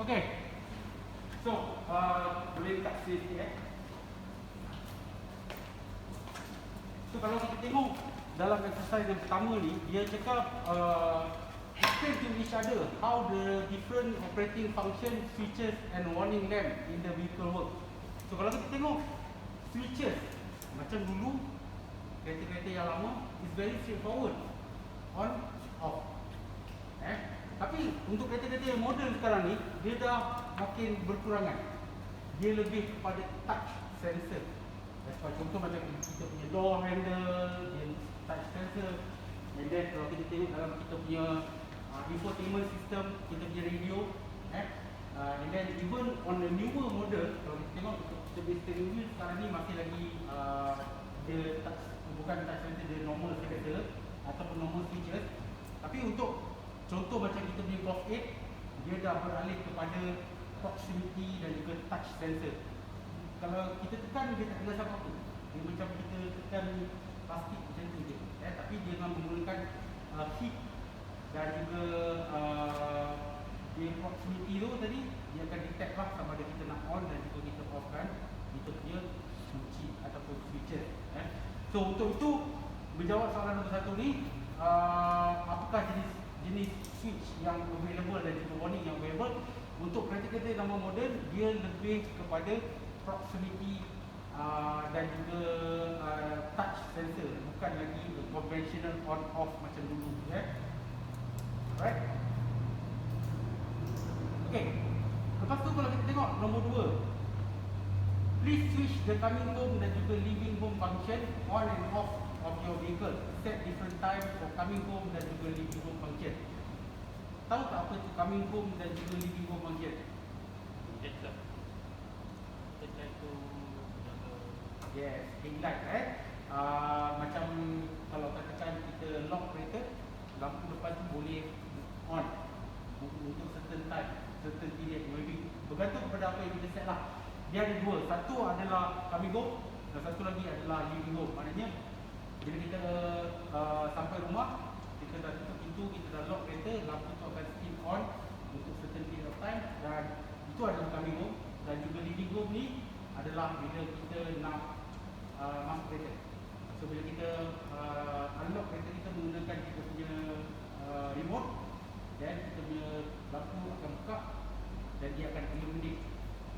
Okay. So, boleh kat sini So kalau kita tengok dalam exercise yang pertama ni, dia cakap explain to each other how the different operating function, switches and warning lamp in the vehicle work. So kalau kita tengok switches, macam dulu kereta-kereta yang lama is very straightforward, on, off. Tapi untuk kereta-kereta yang moden sekarang ni, dia dah makin berkurangan. Dia lebih kepada touch sensor. Contoh macam kita punya door handle, dia touch sensor. And then kalau kita tengok dalam kita punya infotainment system, kita punya radio, and then even on the newer model, kalau kita tengok kita punya steering wheel sekarang ni masih lagi dia touch, bukan touch sensor, dia normal sensor ataupun normal switches. Tapi untuk contoh macam kita punya Golf 8, dia dah beralih kepada proximity dan juga touch sensor. Kalau kita tekan, dia tak kena apa-apa. Dia macam kita tekan plastik macam tu je. Tapi dia dengan menggunakan heat dan juga dia proximity tu tadi, dia akan detect lah sama ada kita nak on dan juga kita off kan kita punya kunci ataupun switches. So untuk itu, menjawab soalan nombor satu ni, apakah jenis switch yang available dan juga warning yang available. Untuk kereta-kereta yang moden, dia lebih kepada proximity dan juga touch sensor, bukan lagi conventional on off macam dulu. Alright. Okay. Lepas tu kalau kita tengok nombor 2, please switch the coming home dan juga leaving home function on and off of your vehicle. Set different time for coming home dan juga leaving home function. Tahu tak apa tu coming home dan juga leaving home function? Yes, daylight macam kalau katakan kita lock kereta, lampu depan tu boleh on untuk certain time, certain period, maybe bergantung kepada apa yang kita set lah. Dia ada dua, satu adalah coming home dan satu lagi adalah leaving home. Maknanya bila kita sampai rumah, kita dah tutup pintu, kita dah lock kereta, lampu tu akan still on untuk certain period of time, dan itu adalah coming home. Dan juga leaving home ni adalah bila kita nak masuk kereta. So bila kita unlock kereta kita menggunakan kita punya remote, dan kita punya lampu akan buka dan dia akan illuminate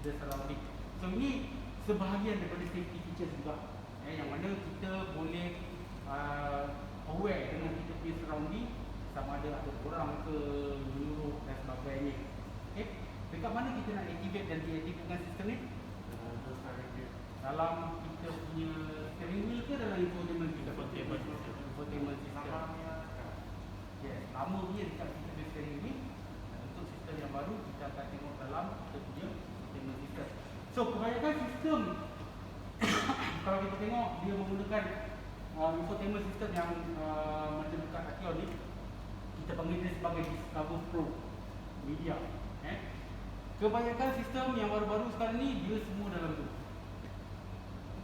the surrounding. So ini sebahagian daripada safety features juga, yang mana kita boleh aware dengan kita punya surrounding, sama ada orang ke, menyuruh dan sebagainya. Okay. Dekat mana kita nak activate dan deactivatekan sistem ni? Dalam kita punya steering wheel ke dalam infotainment system? Infotainment system. Yes, lama punya dekat kita punya steering wheel. Untuk sistem yang baru, kita akan tengok dalam kita punya infotainment system. So, kebanyakan sistem kalau kita tengok, dia menggunakan infotainment system yang macam dekat Action ni, kita panggil dia sebagai Discover Pro Media. Kebanyakan sistem yang baru-baru sekarang ni, dia semua dalam tu.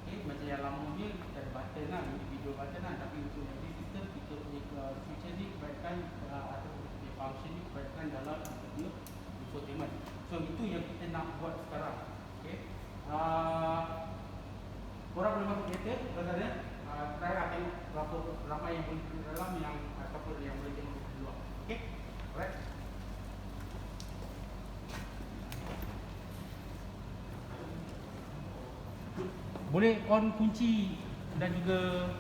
Okay, macam yang lama ni, kita ada button lah, individual button lah. Tapi untuk every system, kita punya feature ni kebanyakan atau punya function ni kebanyakan dalam dia infotainment. So itu yang kita nak buat sekarang. Okay. Korang boleh masuk kereta, berada try lah tengok berapa ramai yang boleh duduk dalam, yang ataupun yang boleh tengok di luar. Okay, alright. Boleh on kunci dan juga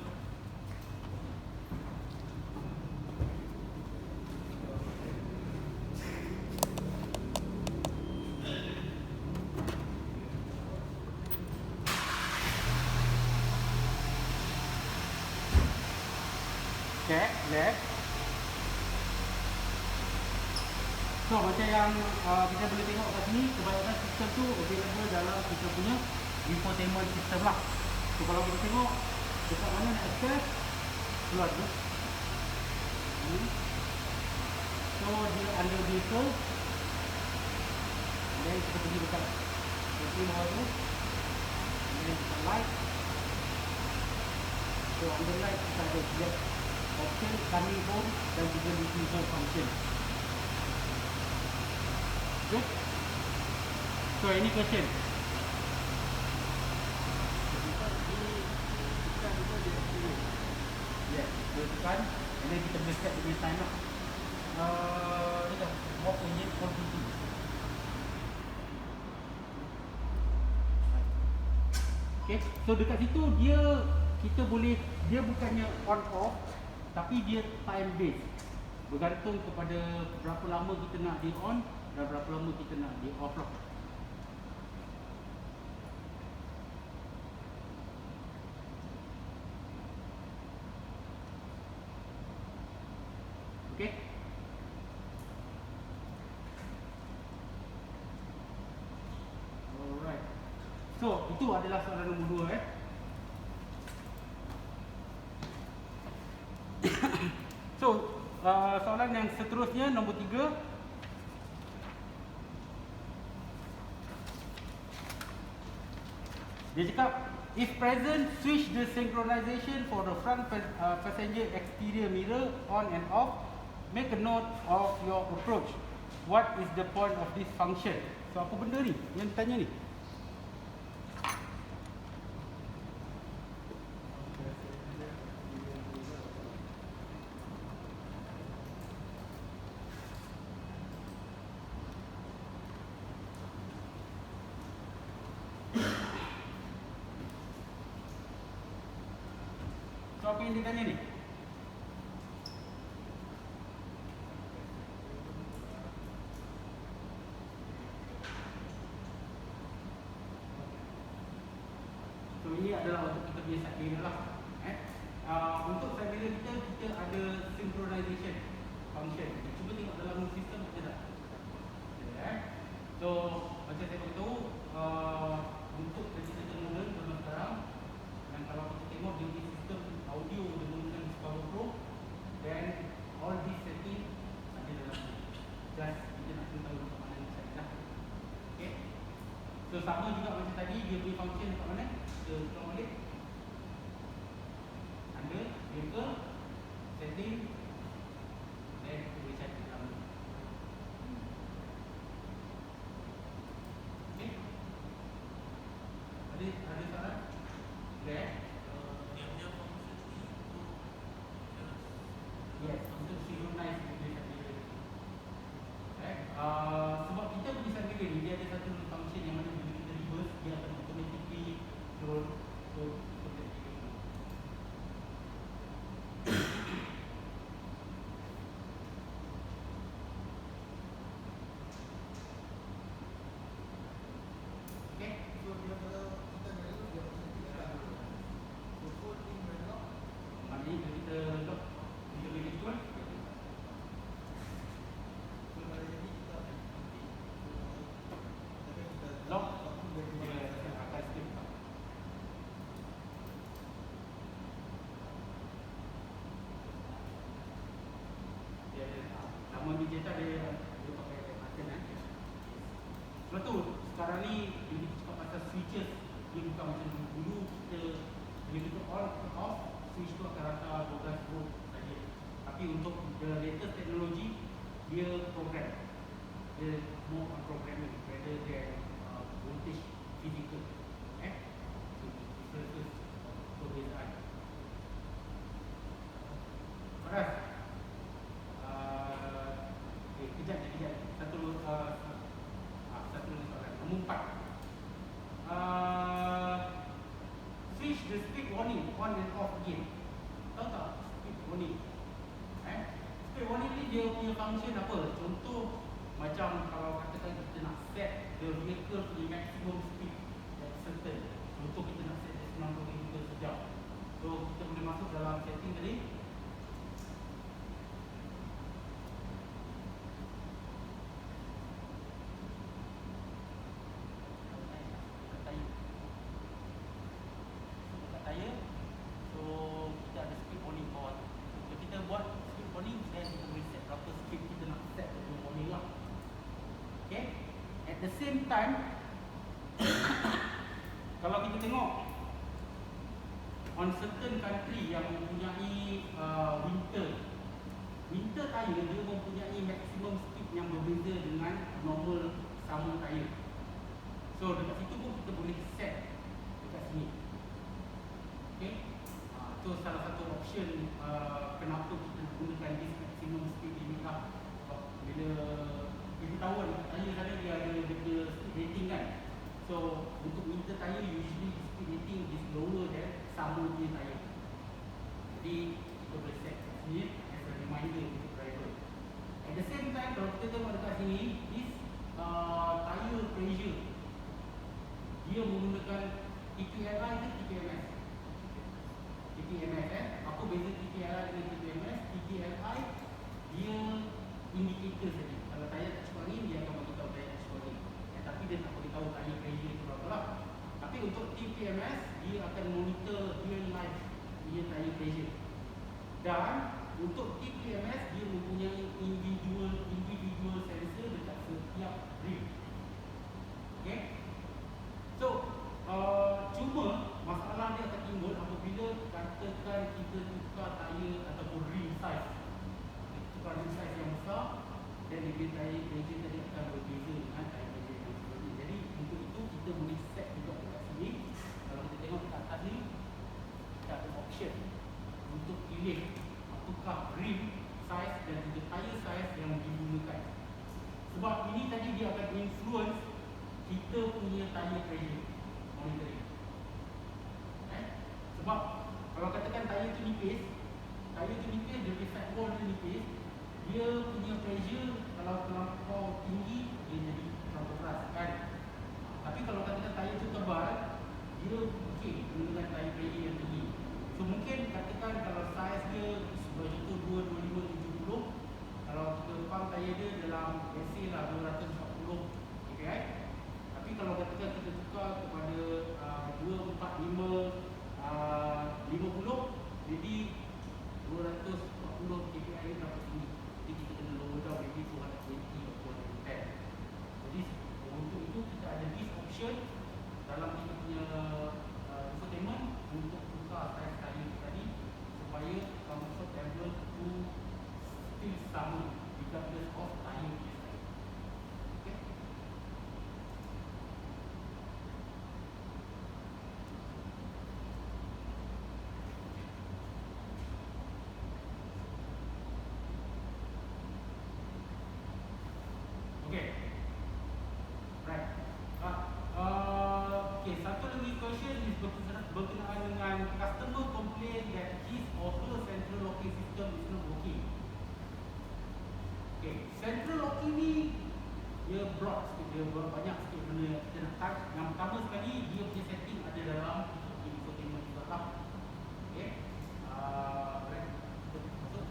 check left. So macam yang kita boleh tengok kat sini, kebanyakan sistem tu available dalam kita punya infotainment system lah. So kalau kita tengok dekat mana nak access, keluar tu. So dia under vehicle, dan kita pergi dekat setting bawah tu, dan dekat light. So under light kita ada black option, coming home dan juga leaving home function. Okay. So any question? Yes, dia tekan, and then kita boleh set dia time lah. Ni dah walk engine 450. Okay, so dekat situ kita boleh, dia bukannya on off, tapi dia time based. Bergantung kepada berapa lama kita nak dia on dan berapa lama kita nak dia off lah. Okay. Alright. So, itu adalah soalan nombor 2 So, soalan yang seterusnya nombor 3. Dia cakap, if present, switch the synchronization for the front passenger exterior mirror on and off. Make a note of your approach. What is the point of this function? So, apa benda ni yang ditanya ni? So, apa yang ditanya ni? So, ini adalah untuk kita punya side mirror lah. Untuk side mirror kita ada synchronization function. Kita cuba tengok dalam sistem macam mana. So, macam saya beritahu, untuk kita mula zaman sekarang, dan kalau kita tengok di sistem audio menggunakan Discover Pro, then all these setting ada dalam ni. Just kita nak tahu kat mana ni set lah. Okay. So, sama juga macam tadi, dia punya function kat mana? Kita tengok balik. Under vehicle setting, then kita boleh set dalam ni. Okay. Ada soalan? Okay. Yes, untuk synchronize dengan mirror. Sebab kita punya side mirror ni, dia ada satu function yang mana bila kita reverse, dia akan automatically turun ke mirror. Okay, so dia kalau kita mirror, dia maknanya kita lock, kita boleh tuan. Lock, dia akan skip. Nama digital dia pakai button Sebab tu sekarang ni bila kita cakap pasal switches, dia bukan macam dulu kita bila kita on off, switch tu akan rata 12 volt saja. Tapi untuk the latest technology, dia program. Dia more on programming rather than voltage physical. So differences perbezaan. Alright. Kejap. Satu soalan. Nombor 4. Switch the speed warning on and off again. Tahu tak speed warning? Speed warning ni dia punya function apa? Contoh macam kalau katakan kita nak set the vehicle punya maximum speed at certain. Contoh kita nak set 90 km sejam. So kita boleh masuk dalam setting tadi. At the same time, kalau kita tengok on certain country yang mempunyai winter tire, dia mempunyai maximum speed yang berbeza dengan normal summer tire. So dekat situ pun kita boleh set dekat sini. Okay. Itu salah satu option kenapa kita gunakan this maximum speed limit lah. Bila kita tahu tayar sana dia ada speed rating kan. So untuk winter tayar usually speed rating is lower than summer punya tayar. Jadi kita boleh set kat sini as a reminder untuk driver. At the same time kalau kita tengok dekat sini, this tayar pressure dia menggunakan TPMI dan TPMS. TPMS apa beza TPMI dengan TPMS? TPMI dia indikator saja. Kalau tayar tak cukup angin, dia akan bagi tahu tayar tak cukup angin. Tapi dia tak bagi tahu tayar pressure itu berapa lah. Tapi untuk TPMS dia akan monitor real life dia tayar pressure. Dan untuk TPMS dia mempunyai individual sensor dekat setiap rim. Okay? So cuma masalah dia akan timbul apabila katakan kita tukar tayar ataupun rim size. Tukar rim size yang besar dan dia tayar pressure tadi akan berbeza dengan tayar pressure yang sebelum. Jadi untuk itu kita boleh set juga dekat sini. Kalau kita tengok kat atas ni, kita ada option untuk pilih tukar rim size dan juga tayar size yang digunakan. Sebab ini tadi dia akan influence kita punya tayar pressure monitoring. Sebab kalau katakan tayar tu nipis, dia punya sidewall dia nipis, dia punya pressure kalau terlampau tinggi dia jadi terlampau keras kan. Tapi kalau katakan tayar tu tebal, dia okey dengan tayar pressure yang tinggi. So mungkin katakan kalau size dia sebagai contoh 225/70, kalau kita pump tayar dia dalam let's say lah 240 kpi. Tapi kalau katakan kita tukar kepada 245 50, jadi 240 kpi ni berapa tinggi. Jadi kita kena lower down maybe 220 atau 210. Jadi untuk itu kita ada this option dalam kita punya infotainment untuk tukar size tayar tadi supaya comfortable to still sama regardless of tayar size. Okay. Okay. Right. Okay, satu lagi question is berkenaan dengan customer complain that his or her central locking system is not working. Okay, central locking ni dia broad sikit, dia banyak sikit benda yang kita nak touch. Yang pertama sekali dia punya setting ada dalam infotainment juga lah. Okay. Right. Masuk.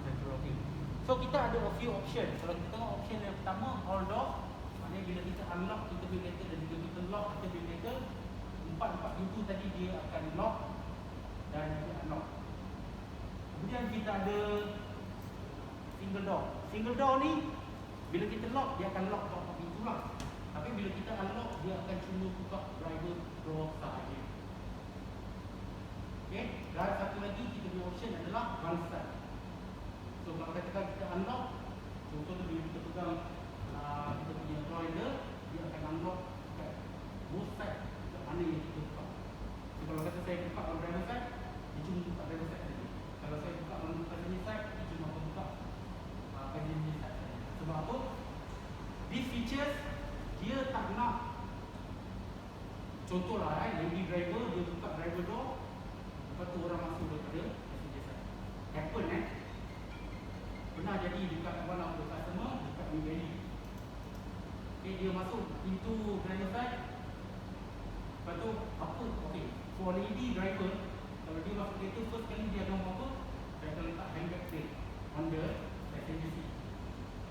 Central locking. So kita ada a few option. Kalau kita tengok option yang pertama, all door. Maknanya bila kita unlock kita regulator dan juga kita lock kita regulator, empat pintu tadi dia akan lock dan juga unlock. Kemudian kita ada single door. Single door ni bila kita lock dia akan lock empat pintu lah. Tapi bila kita unlock dia akan cuma buka driver door sahaja. Okay. Dan satu lagi kita punya option adalah one side. So kalau katakan kita unlock, contoh tu bila kita pegang kita punya door handle, dia akan unlock kat both side ke mana yang kita buka. So kalau kata saya buka on driver side, dia cuma buka driver side saja. Kalau saya buka on passenger side, dia cuma akan buka passenger side saja. Sebab apa? These features dia tak nak, contohlah lady driver dia buka driver door, lepas tu orang masuk daripada passenger side. Happen pernah jadi dekat one of the customer dekat New Delhi. Okay, dia masuk pintu driver side, lepas tu apa, okay, for lady driver kalau dia masuk kereta first kali dia akan buat apa? Dia akan letak handbag plate on the passenger seat.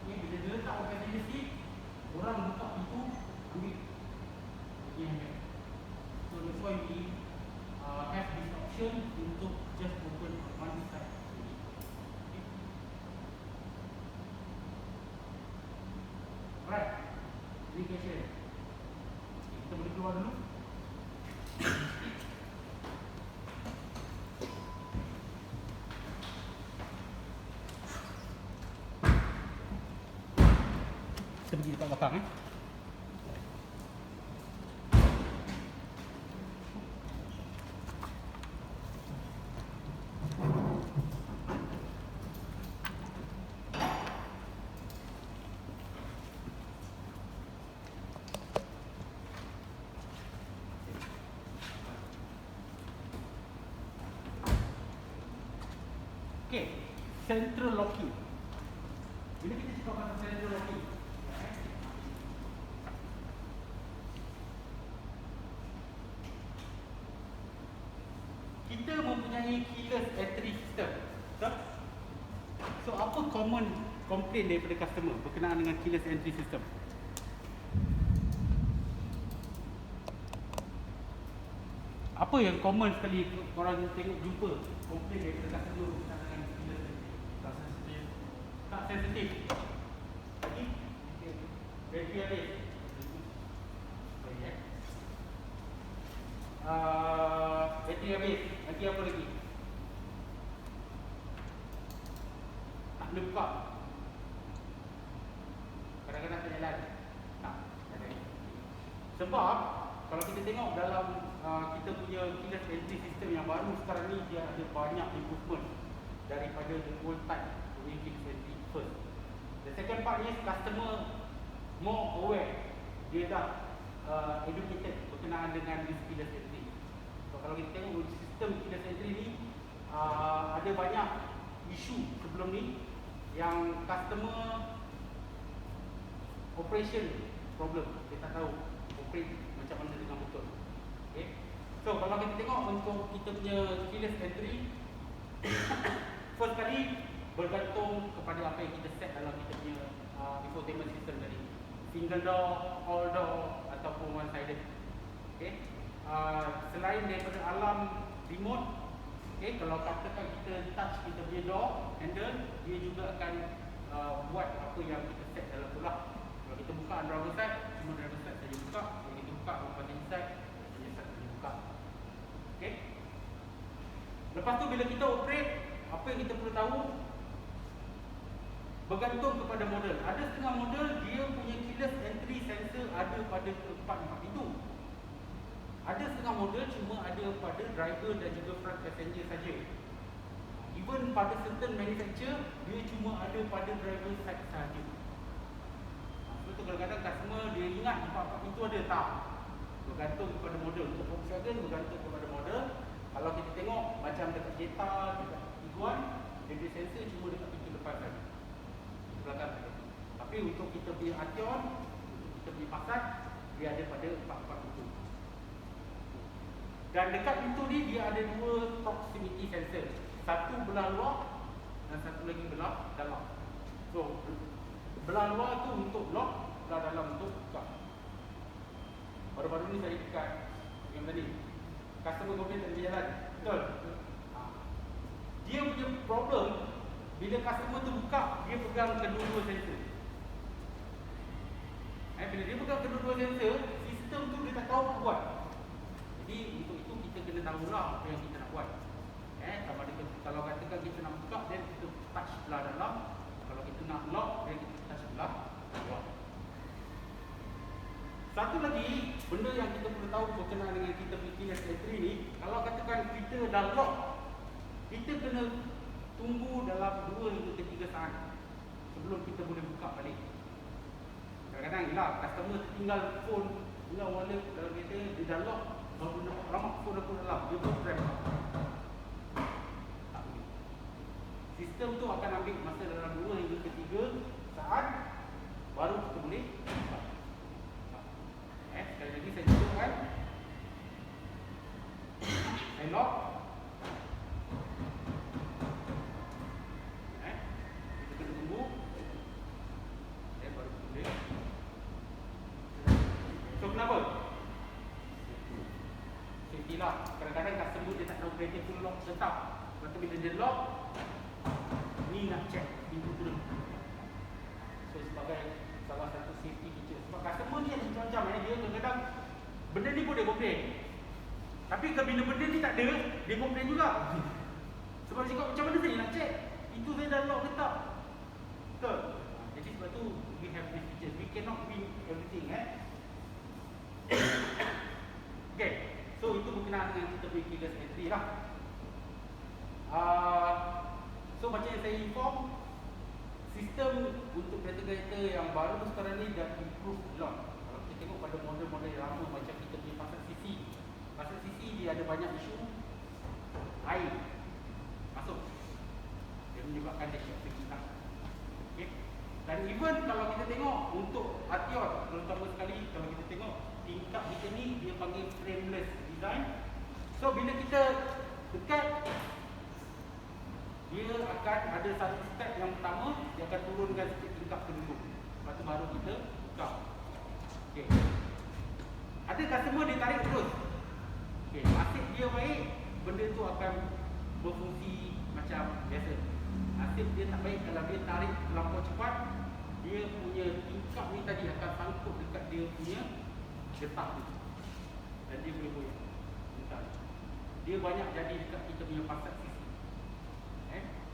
Okay, bila dia letak on passenger seat, orang buka pintu ambil dia handbag. So that's why we have this option untuk just open one side. Right, ini question. Kita boleh keluar dulu. Kita pergi dekat belakang Okay, central locking. Bila kita cakap pasal central locking, kita mempunyai keyless entry system. So apa common complaint daripada customer berkenaan dengan keyless entry system? Apa yang common sekali korang tengok jumpa komplain daripada customer berkenaan dengan keyless entry? Tak sensitif. Lagi? Battery habis. Battery habis. Lagi apa lagi? Tak boleh buka. Kadang-kadang tak jalan. Tak. Sebab kalau kita tengok dalam kita punya keyless entry system yang baru sekarang ni, dia ada banyak improvement daripada the old type punya keyless entry first. The second part is customer more aware. Dia dah educated berkenaan dengan this keyless entry. So kalau kita tengok sistem keyless entry ni ada banyak isu sebelum ni yang customer operation problem. Dia tak tahu operate macam mana dengan betul. Okay. So kalau kita tengok untuk kita punya keyless entry first kali bergantung kepada apa yang kita set dalam kita punya infotainment system tadi. Single door, all door ataupun one sided. Okay. Selain daripada alarm remote, okay, kalau katakan kita touch kita punya door handle, dia juga akan buat apa yang kita set dalam tu lah. Kalau kita buka driver side, cuma driver side saja buka. Kalau kita buka passenger side, passenger side saja buka. Okay. Lepas tu bila kita operate, apa yang kita perlu tahu bergantung kepada model. Ada setengah model dia punya keyless entry sensor ada pada tempat pintu. Ada setengah model cuma ada pada driver dan juga front passenger saja. Even pada certain manufacturer dia cuma ada pada driver side saja. Sebab tu kadang-kadang customer dia ingat tempat pintu ada, tak. Bergantung kepada model. Untuk Volkswagen bergantung kepada model. Kalau kita tengok macam dekat Jetta, dekat Tiguan, dia punya sensor cuma dekat pintu depan saja. Belakang saja. Tapi untuk kita punya Arteon, kita punya Passat, dia ada pada empat pintu. Dan dekat pintu ni dia ada dua proximity sensor. Satu belah luar dan satu lagi belah dalam. So belah luar tu untuk lock, belah dalam untuk buka. Baru-baru ni saya dekat yang tadi customer komplain tak boleh jalan. Betul? Dia punya problem bila customer tu buka, dia pegang kedua-dua sensor. Bila dia pegang kedua-dua sensor, sistem tu dia tak tahu apa buat. Jadi untuk itu kita kena tahulah apa yang kita nak buat. Kalau katakan kita nak buka, then kita touch belah dalam. Kalau kita nak lock, then kita touch belah luar. Satu lagi benda yang kita perlu tahu berkenaan dengan kita punya keyless entry ni, kalau katakan kita dah lock, kita kena tunggu dalam 2 hingga 3 saat sebelum kita boleh buka balik. Kadang-kadang ialah customer tinggal phone, tinggal wallet dalam kereta, dia dah lock, baru nak ramak phone aku dalam, dia baru try buka. Tak boleh. Sistem tu akan ambil masa dalam 2 hingga 3 saat baru kita boleh buka. Sekali lagi saya tunjukkan. Saya lock. Kita kena tunggu. Baru boleh. So kenapa? Safety lah. Kadang-kadang customer dia tak tahu kereta full lock tetap. Lepas tu bila dia lock, ni nak check pintu tu dulu. So sebagai salah satu safety feature. Sebab customer ni yang macam-macam, dia kadang-kadang benda ni pun dia komplain. Tapi bila benda ni tak ada, dia komplain juga. Sebab dia cakap macam mana saya nak check itu saya dah lock ke tak. Betul. Jadi sebab tu we have this feature. We cannot safety lah. So macam yang saya inform, sistem untuk kereta-kereta yang baru sekarang ni dah improve a lot. Kalau kita tengok pada model-model yang lama macam kita punya pasal CC. Pasal CC dia ada banyak isu air masuk. Dia menyebabkan dia shock sekitar. Okay. Dan even kalau kita tengok untuk Arteon, terutama sekali kalau kita tengok tingkap kita ni dia panggil frameless design. So bila kita dekat, dia akan ada satu step yang pertama, dia akan turunkan sikit tingkap ke dulu. Lepas tu baru kita buka. Okay. Ada customer dia tarik terus. Okay. Nasib dia baik, benda tu akan berfungsi macam biasa. Nasib dia tak baik kalau dia tarik terlampau cepat, dia punya tingkap ni tadi akan sangkut dekat dia punya getah tu. Dan dia boleh goyang. Dia banyak jadi dekat kita punya pasal sisi.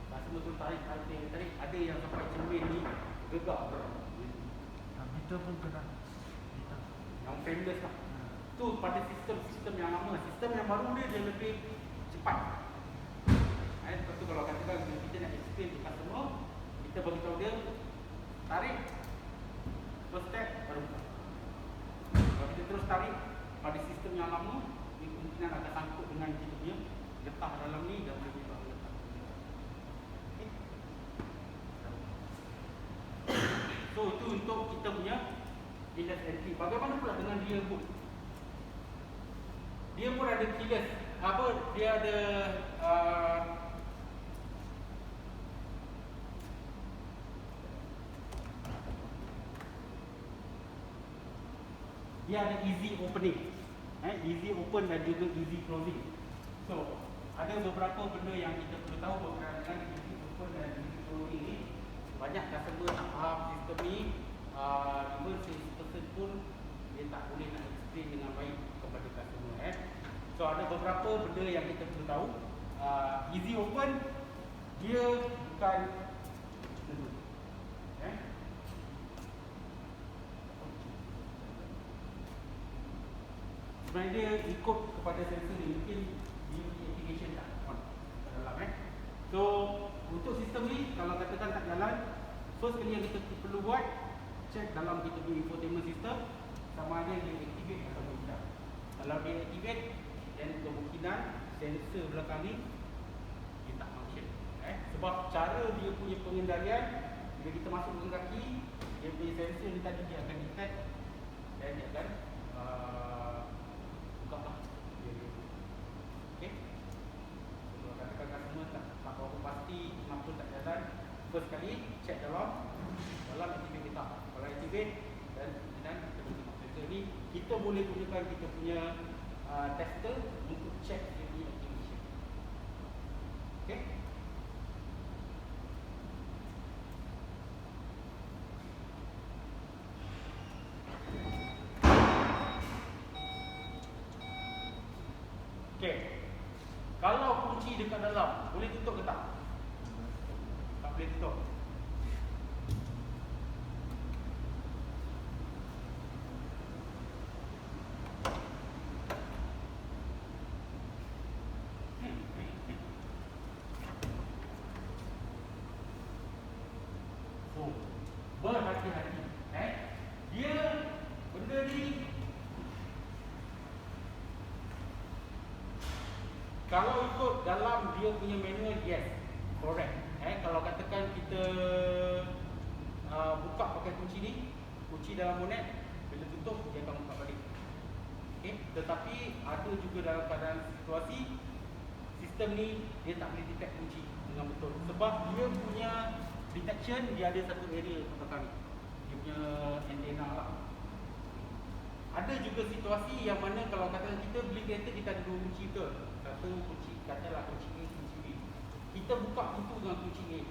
Customer tu tarik, ada yang sampai cermin ni gegak. Kita pun kena. Yang frameless lah. Tu pada sistem yang lama. Sistem yang baru dia lebih cepat. Lepas tu kalau katakan kita nak explain to customer, kita beritahu dia tarik first step baru buka. Kalau kita terus tarik pada sistem yang lama, dia kemungkinan akan sangkut dengan kita punya getah dalam ni dan boleh buka getah. Okay. So itu untuk kita punya keyless entry. Bagaimana pula dengan rear boot? Dia pun ada keyless. Dia ada dia ada easy opening, easy open dan juga easy closing. So ada beberapa benda yang kita perlu tahu berkenaan dengan easy open dan easy closing ni. Banyak customer tak faham sistem ni. Even salesperson pun dia tak boleh nak explain dengan baik kepada customer. So ada beberapa benda yang kita perlu tahu. Easy open dia bukan sebenarnya dia ikut kepada sensor ni. Mungkin deactivation tak on kat dalam. So untuk sistem ni kalau katakan tak jalan, first kali yang kita perlu buat, check dalam kita punya infotainment system sama ada dia activate atau tidak. Kalau dia activate, then kemungkinan sensor belakang ni dia tak function. Sebab cara dia punya pengendalian, bila kita masuk ke kaki, dia punya sensor ni tadi dia akan detect dan dia akan buka lah. Okay. Kalau katakan customer tak berapa pasti kenapa tak jalan, first kali check dalam activate kita. Kalau activate dan kita boleh tengok sensor ni, kita boleh gunakan kita punya tester untuk check dia punya activation. Okay. Okay. Kalau kunci dekat dalam, boleh tutup ke tak? Tak boleh tutup. So, berhati-hati. Dia benda ni kalau ikut dalam dia punya manual, yes, correct. Kalau katakan kita buka pakai kunci ni, kunci dalam bonet, bila tutup dia akan buka balik. Okay? Tetapi ada juga dalam keadaan situasi sistem ni dia tak boleh detect kunci dengan betul. Sebab dia punya detection, dia ada satu area belakang ni. Dia punya antena lah. Ada juga situasi yang mana kalau katakan kita beli kereta, kita ada dua kunci ke. Satu kunci, katalah kunci A, kunci B. Kita buka pintu dengan kunci A,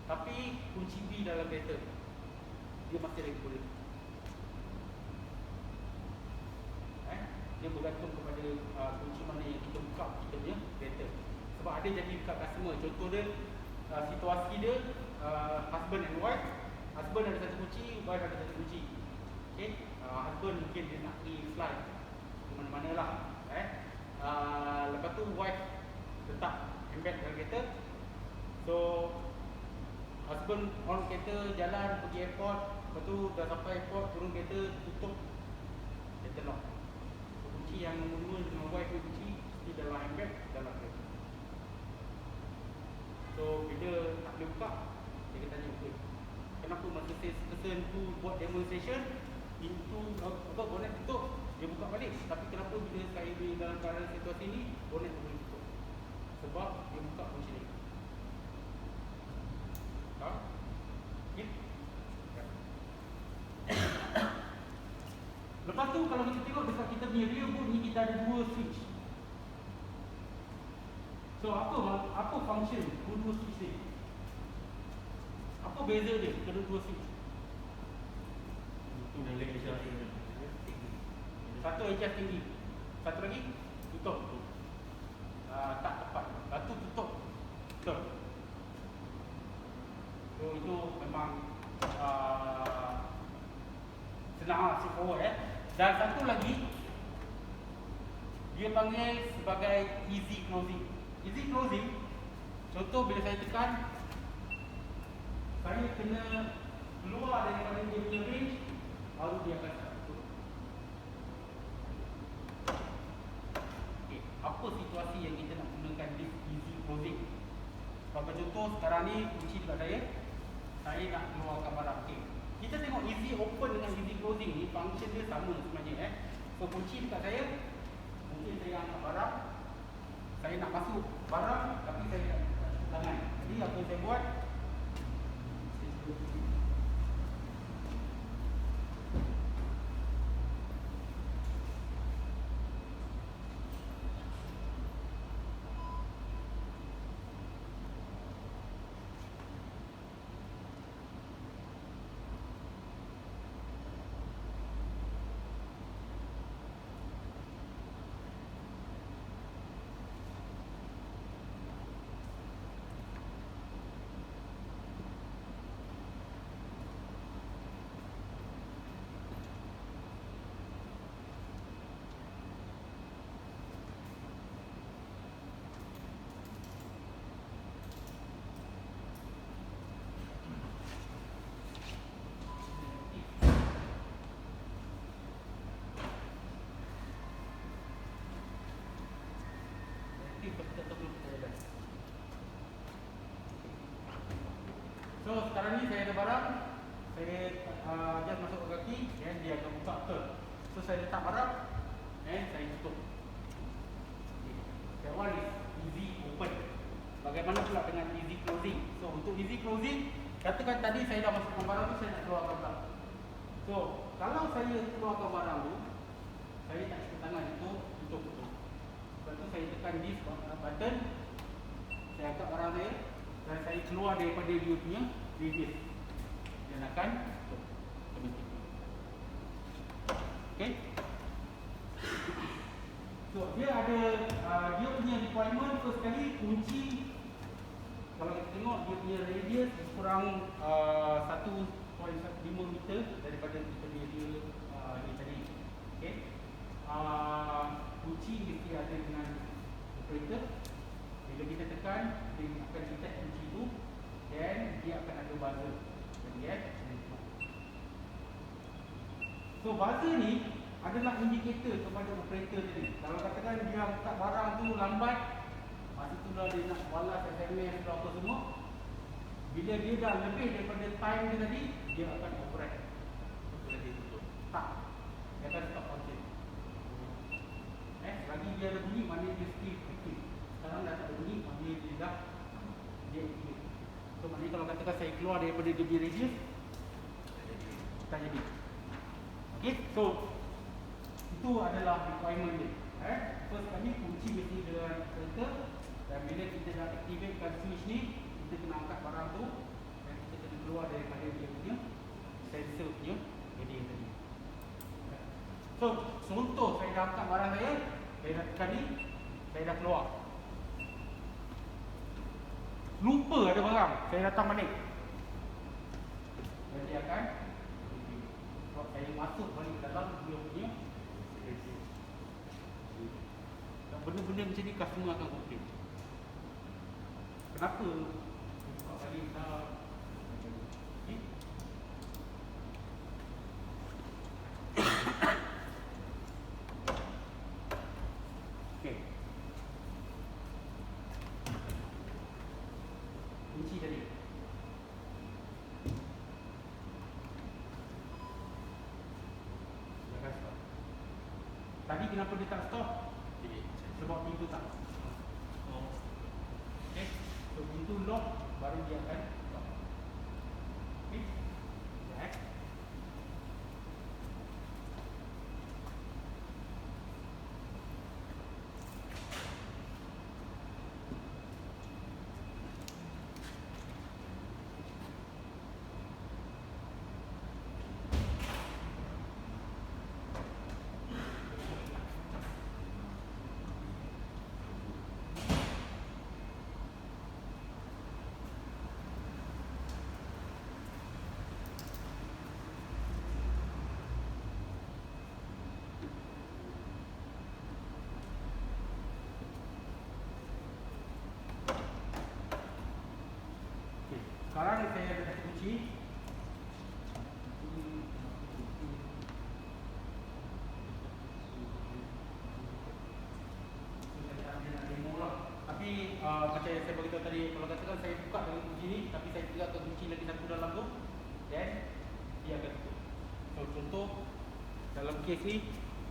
tapi kunci B dalam kereta dia masih lagi boleh. Dia bergantung kepada kunci mana yang kita buka kita punya kereta. Sebab ada jadi dekat customer. Contoh dia, situasi dia husband and wife. Husband ada satu kunci, wife ada satu kunci. Okay? Husband mungkin dia nak pergi fly ke mana-mana lah. Lepas tu wife letak handbag dalam kereta. So husband on kereta, jalan pergi airport. Lepas tu dah sampai airport, turun kereta, tutup kereta lock. So, kunci yang nombor 5 dengan wife punya kunci di dalam handbag, dalam kereta. So bila tak boleh buka, dia tanya, okay, kenapa masa person tu buat demonstration, pintu bonet tutup, dia buka balik. Tapi kenapa bila saya dalam keadaan situasi ni, bonet tak boleh tutup? Sebab dia buka kunci ni. Faham? Okay? Lepas tu kalau kita tengok dekat kita punya rear boot ni, kita ada 2 switch. So apa function kedua switch ni? Apa beza dia kedua switch? Itu dah lagi tinggi. Satu adjust tinggi, satu lagi tutup. Tak tepat. Satu tutup. Betul. So itu memang senang lah, straightforward Dan satu lagi, dia panggil sebagai easy closing. Easy closing, contoh bila saya tekan, saya kena keluar daripada dia punya range, baru dia akan start tutup. Okay, apa situasi yang kita nak gunakan this easy closing? Sebagai contoh, sekarang ni kunci dekat saya nak keluarkan barang. Okay, kita tengok easy open dengan easy closing ni, function dia sama sebenarnya. So kunci dekat saya, mungkin saya angkat barang, saya nak masuk barang tapi saya tak cukup tangan. Jadi apa yang saya buat, so sekarang ni saya ada barang, saya just masuk ke kaki dan dia akan buka betul. So saya letak barang dan saya tutup. That one is easy open. Bagaimana pula dengan easy closing? So untuk easy closing, katakan tadi saya dah masukkan barang tu, saya nak keluarkan barang. So kalau saya keluarkan barang tu, saya tak cukup tangan itu tutup betul. Lepas tu saya tekan this button, saya angkat barang saya dan saya keluar daripada dia punya radius dan akan tutup. Okay. So dia ada dia punya requirement. First sekali kunci, kalau kita tengok dia punya radius kurang 1.5 meter daripada kita punya ni tadi. Okay. Kunci mesti ada dengan operator. Bila kita tekan, dia akan detect kunci itu dan dia akan ada buzzer. So buzzer ni adalah indikator kepada operator tadi. Kalau katakan dia angkat barang tu lambat, masa tu dah dia nak balas SMS atau apa semua, bila dia dah lebih daripada time dia tadi, dia akan operate. Bila dia tutup, tak, dia akan stop function. Lagi dia ada bunyi, maknanya dia still active. Sekarang dah tak ada bunyi, maknanya dia dah deactivate. So maknanya kalau katakan saya keluar daripada dia punya radius, tak jadi. Okay, so itu adalah requirement dia. First kali kunci mesti dengan filter, dan bila kita dah activatekan switch ni, kita kena angkat barang tu dan kita kena keluar daripada dia punya sensor punya heading tadi. So contoh saya dah angkat barang saya dah tekan ni, saya dah keluar. Lupa ada barang, saya datang balik. Jadi akan saya masuk balik dalam dia punya. Tak benda-benda macam ni customer akan komplain. Kenapa buka balik dah macam ni? Okay. Okay. Kunci tadi. Jangan stop. Tadi kenapa dia tak stop? Sebab pintu tak. Okay. So pintu lock baru dia akan stop. Okay. Sekejap. Sekarang saya ada satu kunci. Tapi macam yang saya beritahu tadi, kalau katakan saya buka dengan kunci ni, tapi saya tinggalkan kunci lagi satu dalam tu, then dia akan tutup. So contoh dalam kes ni,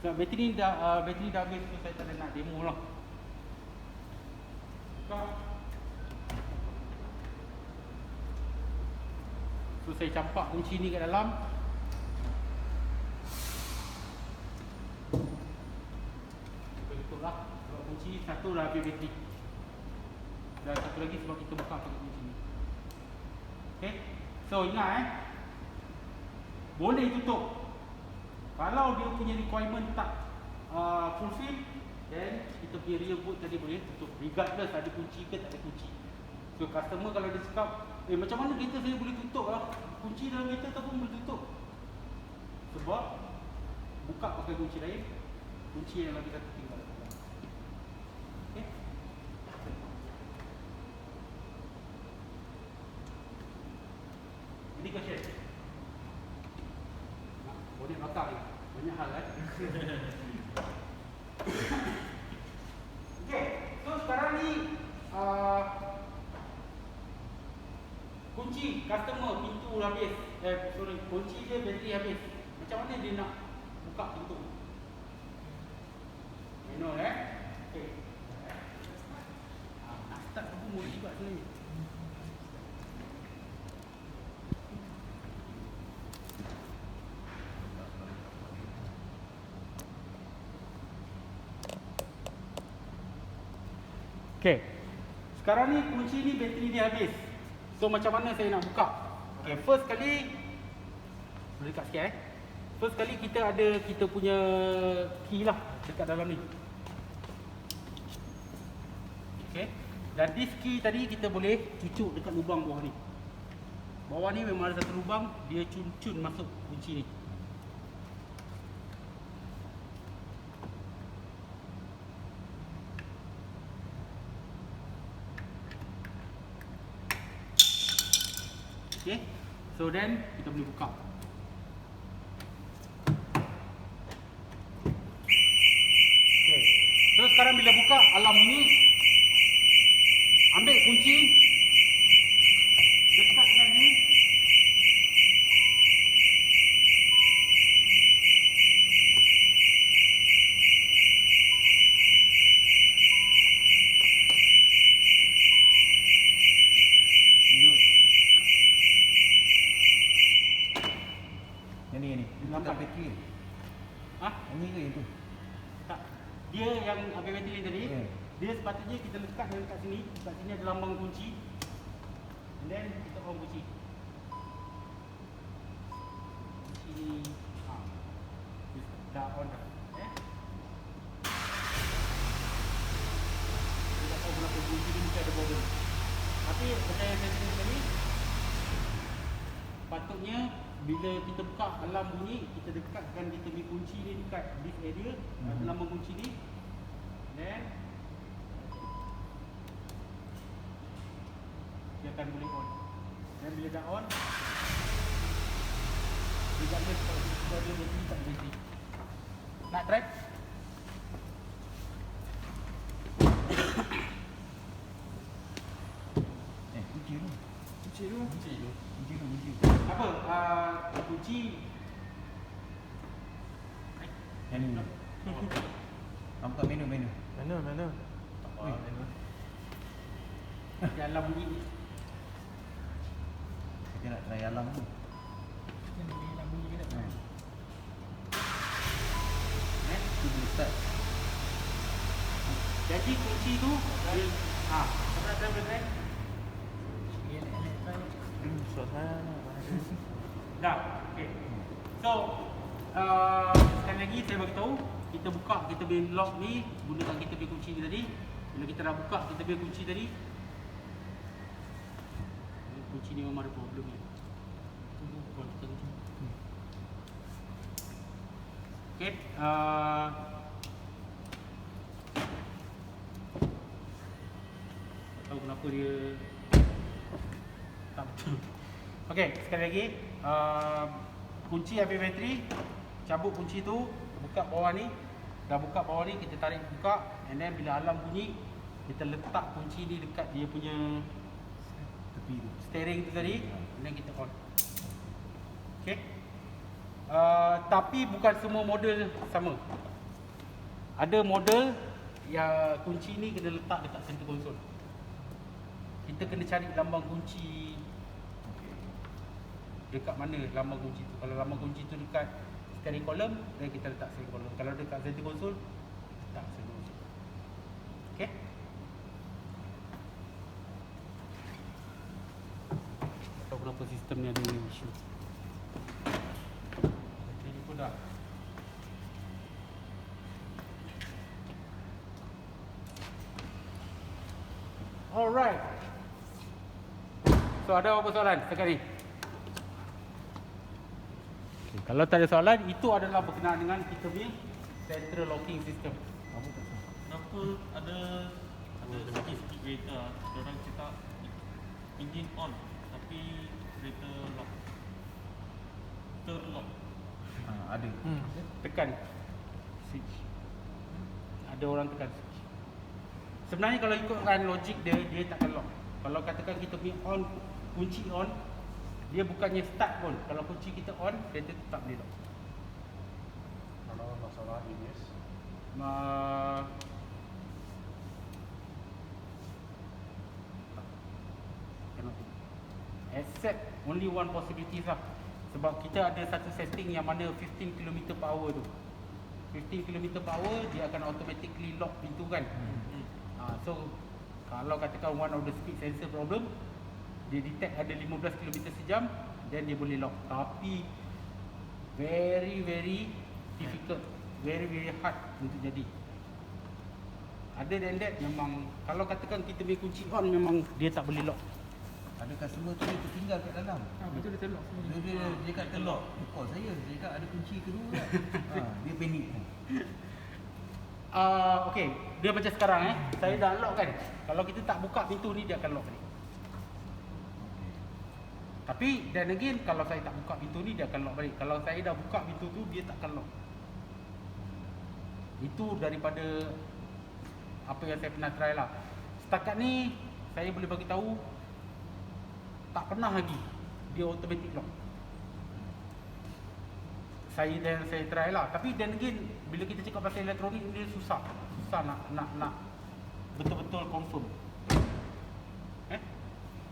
bateri ni dah habis, so saya tak ada nak demo lah. Buka. So saya campak kunci ni kat dalam. Betul lah. Sebab kunci satu dah habis bateri. Dan satu lagi sebab kita buka pakai kunci ni. Okay. So ingat boleh tutup. Kalau dia punya requirement tak fulfill, then kita punya rear boot tadi boleh tutup. Regardless ada kunci ke tak ada kunci. So customer kalau dia cakap, macam mana kereta saya boleh tutup lah? Kunci dalam kereta tu pun boleh tutup. Sebab buka pakai kunci lain, kunci yang lagi satu tinggal. Okay. Ini question. Boleh belakang ni. Banyak hal kan? Okay. So sekarang ni kunci customer pintu habis. Kunci dia bateri habis. Macam mana dia nak buka pintu? You know Okay. Nak start apa boleh juga sebenarnya. Okay. Sekarang ni kunci ni bateri dia habis. So macam mana saya nak buka? Okay, first kali boleh dekat sikit First kali kita punya key lah dekat dalam ni. Okay. Dan this key tadi kita boleh cucuk dekat lubang bawah ni. Bawah ni memang ada satu lubang, dia cun-cun masuk kunci ni. Okay. So then kita boleh buka. Okay. So sekarang bila buka alarm bunyi, ambil kunci, dekat dengan ni. Ini Nampak bateri. Ha? Ini ke itu? Tak. Dia yang ambil bateri tadi, Yeah. dia sepatutnya kita lekat dekat sini. Dekat sini ada lambang kunci. And then kita on kunci. Kunci ni dah on dah. Kita tak tahu kenapa kunci ni mesti ada problem. Tapi macam yang saya cakap tadi, patutnya bila kita buka alarm bunyi, kita dekatkan kita punya kunci ni dekat this area, ada lambang kunci ni. Then dia akan boleh on. Dan bila dah on, regardless kalau sudah ada bateri tak ada bateri. Nak try? Kunci dulu. Kunci dulu. Kunci. Apa? Kunci. Menu. Nampak menu. Mana? Tak apa, Ui. menu. Dalam bunyi ni. Kita nak try alam tu. Yang boleh dalam bunyi ni. Tu dia start. Jadi kunci tu apa nak try? Suasana. Dah. Okey. So sekali lagi saya bagi tahu, kita buka kita punya lock ni gunakan kita punya kunci ni tadi. Bila kita dah buka kita punya kunci tadi, kunci ni memang ada problem ni. Tunggu call kita kunci. Okey, tak tahu kenapa dia tak betul. Okey, sekali lagi kunci habis bateri, cabut kunci tu, buka bawah ni. Dah buka bawah ni, kita tarik buka, and then bila alarm bunyi, kita letak kunci ni dekat dia punya Tepi tu. steering tu tadi, and then kita on. Okey. Tapi bukan semua model sama. Ada model yang kunci ni kena letak dekat center console. Kita kena cari lambang kunci dekat mana lambang kunci tu. Kalau lambang kunci tu dekat steering column, dan kita letak steering column. Kalau dekat center console, letak center console. Okey. Tak tahu kenapa sistem ni ada isu. Ini pun dah. Alright. So ada apa soalan setakat ni? Okay, kalau tak ada soalan, itu adalah berkenaan dengan kita punya central locking system. Apa tak tahu. Kenapa ada sikit kereta orang cakap engine on tapi kereta lock, terlock. Ada. Tekan switch. Ada orang tekan switch. Sebenarnya kalau ikutkan logik dia takkan lock. Kalau katakan kita punya on, kunci on, dia bukannya start pun. Kalau kunci kita on, kereta tetap boleh lock. Kalau masalah ABS. Except only one possibility lah. Sebab kita ada satu setting yang mana 15 km per hour tu. 15 km per hour dia akan automatically lock pintu kan. So kalau katakan one of the speed sensor problem, dia detect ada 15 km sejam, then dia boleh lock. Tapi very difficult, very hard untuk jadi. Other than that, memang kalau katakan kita punya kunci on, memang dia tak boleh lock. Ada customer tu dia tertinggal kat dalam. Betul dia terlock. Dia kat terlock. Call saya. Dia cakap ada kunci kedua kan. Dia panik. Okay, dia macam sekarang saya dah lock kan. Kalau kita tak buka pintu ni, dia akan lock balik. Tapi dan again, kalau saya tak buka pintu ni, dia akan lock balik. Kalau saya dah buka pintu tu, dia takkan lock. Itu daripada apa yang saya pernah try lah. Setakat ni saya boleh bagi tahu tak pernah lagi dia automatic lock. Saya try lah. Tapi dan again, bila kita cakap pasal elektronik, dia susah nak betul-betul confirm.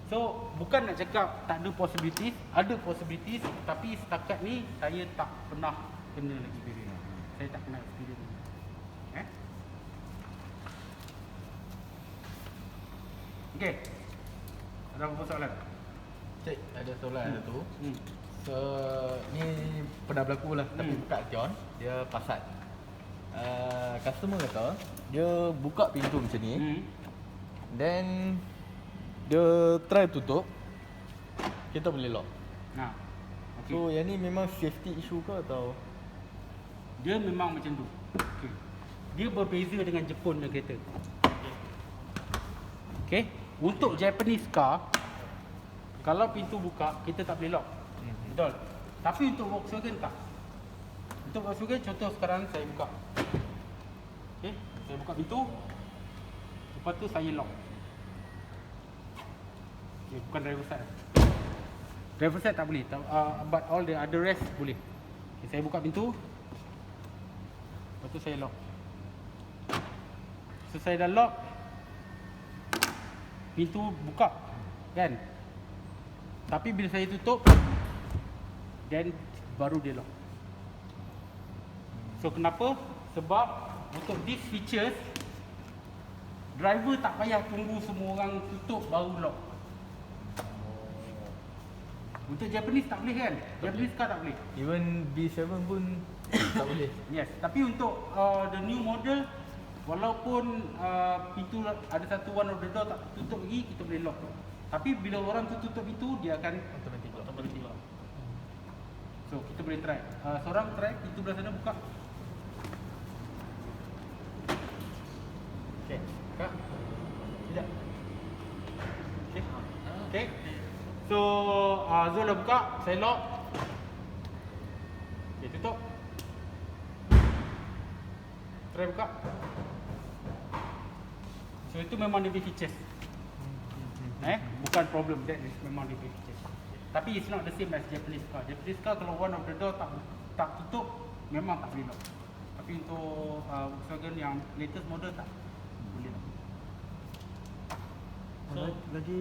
So bukan nak cakap tak ada possibilities, ada possibilities, tapi setakat ni saya tak pernah kena lagi. Saya tak pernah experience. Okey. Ada apa soalan? Cik, ada soalan tu. Hmm. So, ni pernah berlaku lah. Tapi bukan John, dia Passat. Customer kata, dia buka pintu macam ni. Then, dia try tutup, kita boleh lock. Nah. Okay. So, yang ni memang safety issue ke atau? Dia memang macam tu. Okay. Dia berbeza dengan Jepun dan kereta. Okay. Untuk Japanese car, Kalau pintu buka, kita tak boleh lock. Betul. Tapi untuk Volkswagen tak. Untuk Volkswagen contoh sekarang saya buka. Okey, saya buka pintu. Lepas tu saya lock. Okey, bukan driver side. Driver side tak boleh. But all the other rest boleh. Okay, saya buka pintu. Lepas tu saya lock. So saya dah lock. Pintu buka. Kan? Tapi bila saya tutup, then baru dia lock. So kenapa? Sebab untuk these features, driver tak payah tunggu semua orang tutup baru lock. Untuk Japanese tak boleh kan? Japanese car tak boleh. Even B7 pun tak boleh. Yes, tapi untuk the new model, walaupun pintu ada satu one of the door tak tutup lagi, kita boleh lock. Tapi bila orang tu tutup pintu, dia akan Automatic lock. automatic lock. So kita boleh try. Seorang try pintu belah sana buka. Okay, buka. Tidak. Okay. Okay. So Zul dah buka, saya lock. Okay, tutup. Try buka. So itu memang dia punya features. Bukan problem, that is memang dia punya features. Tapi it's not the same as Japanese car. Japanese car kalau one of the door tak tutup, memang tak boleh lock. Tapi untuk Volkswagen yang latest model tak boleh lock. So Lagi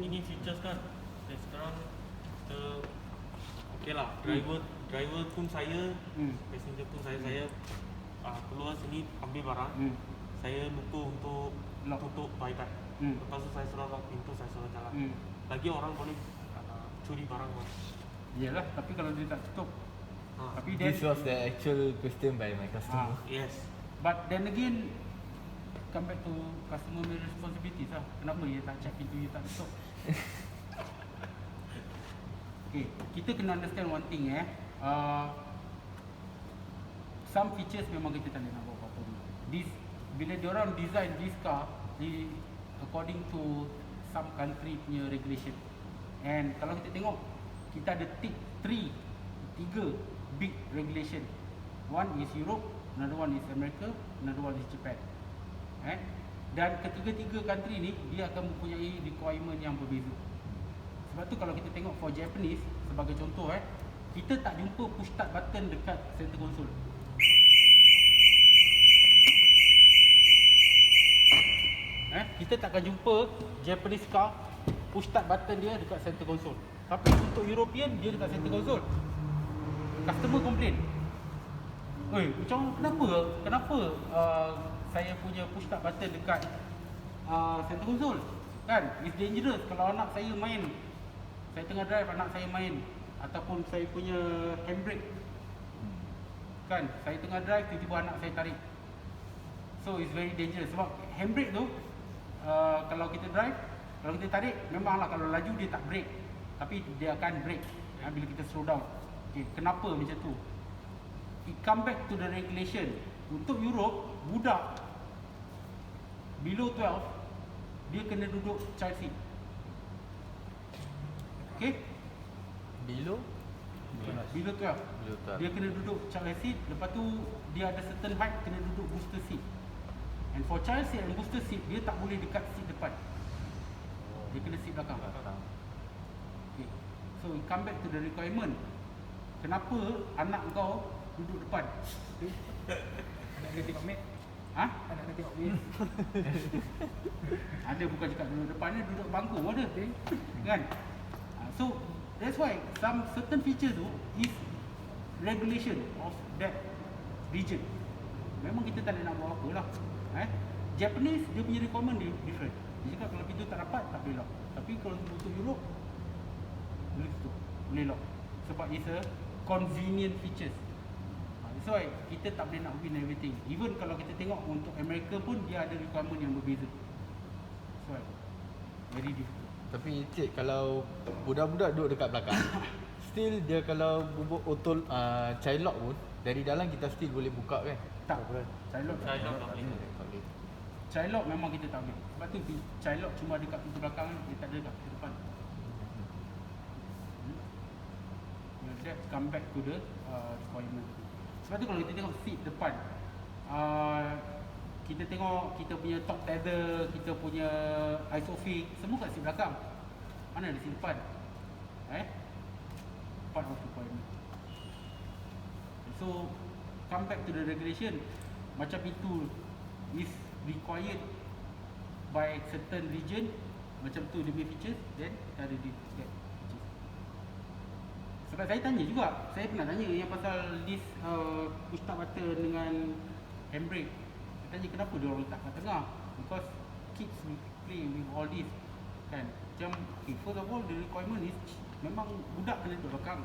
ini features kan. Dan sekarang kita okey lah, driver pun saya, passenger pun saya keluar sini ambil barang. Saya lupa untuk Lock. tutup bye-bye. Lepas tu saya suruh lock pintu, saya suruh jalan. Lagi orang boleh curi barang pun. Iyalah, tapi kalau dia tak tutup. Ha. Tapi then, This was the actual question by my customer. Yes. but then again, come back to customer responsibilities lah. Kenapa dia tak check pintu, dia tak tutup? Okay, kita kena understand one thing some features memang kita tak boleh nak buat apa-apa dulu. Bila diorang design this car according to some country punya regulation. And kalau kita tengok, kita ada tiga big regulation. One is Europe, another one is America, another one is Japan. Dan ketiga-tiga country ni dia akan mempunyai requirement yang berbeza. Sebab tu kalau kita tengok for Japanese sebagai contoh kita tak jumpa push start button dekat center console. Kita takkan jumpa Japanese car push start button dia dekat center console. Tapi untuk European dia dekat center console. Customer complain. Oi, macam kenapa saya punya push start button dekat center console? Kan, it's dangerous kalau anak saya main. Saya tengah drive, anak saya main ataupun saya punya handbrake. Kan, saya tengah drive, tiba-tiba anak saya tarik. So it's very dangerous sebab handbrake tu kalau kita drive, kalau kita tarik, memanglah kalau laju dia tak brake, tapi dia akan brake bila kita slow down. Okay, kenapa macam tu? It come back to the regulation. Untuk Europe, budak below 12 dia kena duduk child seat. Okay? Below? Below 12 Below 12. dia kena duduk child seat. Lepas tu dia ada certain height, kena duduk booster seat. And for child seat and booster seat, dia tak boleh dekat seat depan. Dia kena seat belakang. Okay. So it come back to the requirement. Kenapa anak kau duduk depan? Okay. Anak dia tengok Mac. Anak dia tengok Win. Ada bukan cakap duduk depan ni, duduk bangku ada. Kan? So that's why some certain feature tu is regulation of that region. Memang kita tak nak buat apa lah. Japanese dia punya requirement different. Dia cakap kalau pintu tak dapat, tak boleh lock. Tapi kalau untuk Europe, boleh tutup, boleh lock. Sebab it's a convenient features. That's why kita tak boleh nak win everything. Even kalau kita tengok untuk America pun dia ada requirement yang berbeza. That's why very difficult. Tapi cik, kalau budak-budak duduk dekat belakang still dia kalau bubuk auto child lock pun dari dalam kita still boleh buka kan? Tak, child lock Child lock tak boleh. Tak boleh. Child lock memang kita tak boleh. Sebab tu child lock cuma ada kat pintu belakang, dia tak ada kat pintu depan. come back to the requirement. Sebab tu kalau kita tengok seat depan, kita tengok kita punya top tether, kita punya isofix, semua kat seat belakang. Mana ada seat depan? Part of requirement. So come back to the regulation, macam itu is required by certain region, macam tu dia punya features, then kita ada di that features. Sebab saya tanya juga, saya pernah tanya yang pasal this push start button dengan handbrake. Saya tanya kenapa dia orang letak kat tengah, because kids will play with all this kan. Macam okay, first of all the requirement is memang budak kena duduk belakang,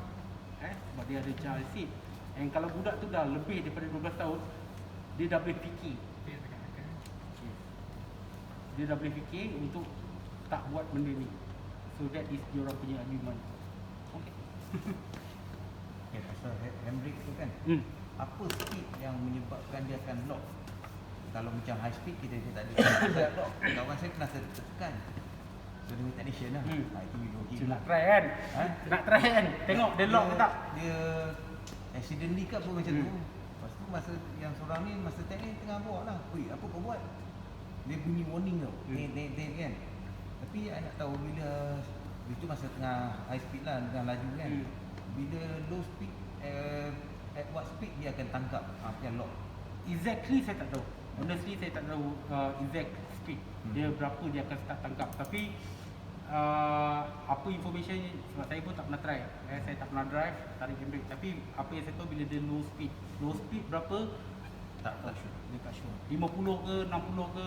sebab dia ada child seat. And kalau budak tu dah lebih daripada 12 tahun, dia dah boleh fikir. Dia dah boleh fikir untuk tak buat benda ni. So that is diorang punya argument. Okay. Okay, pasal handbrake tu kan, apa speed yang menyebabkan dia akan lock? Kalau macam high speed kita tak ada tak lock. Kawan saya pernah tertekan. So dia minta technician lah. Itu video game. Nak try kan? Nak try kan? Tengok dia lock ke tak? Dia accidentally ke apa macam tu. Lepas tu masa yang seorang ni masa teknik tengah bawa lah. Weh, apa kau buat? Dia bunyi warning tau. Dek kan. Tapi I nak tahu bila itu masa tengah high speed lah, tengah laju kan. Bila low speed at what speed dia akan tangkap yang lock. Exactly saya tak tahu. Honestly saya tak tahu exact speed dia berapa dia akan start tangkap. Tapi apa information, sebab saya pun tak pernah try, saya tak pernah drive tarik handbrake. Tapi apa yang saya tahu bila dia low speed berapa tak sure. Dia tak sure 50 ke 60 ke.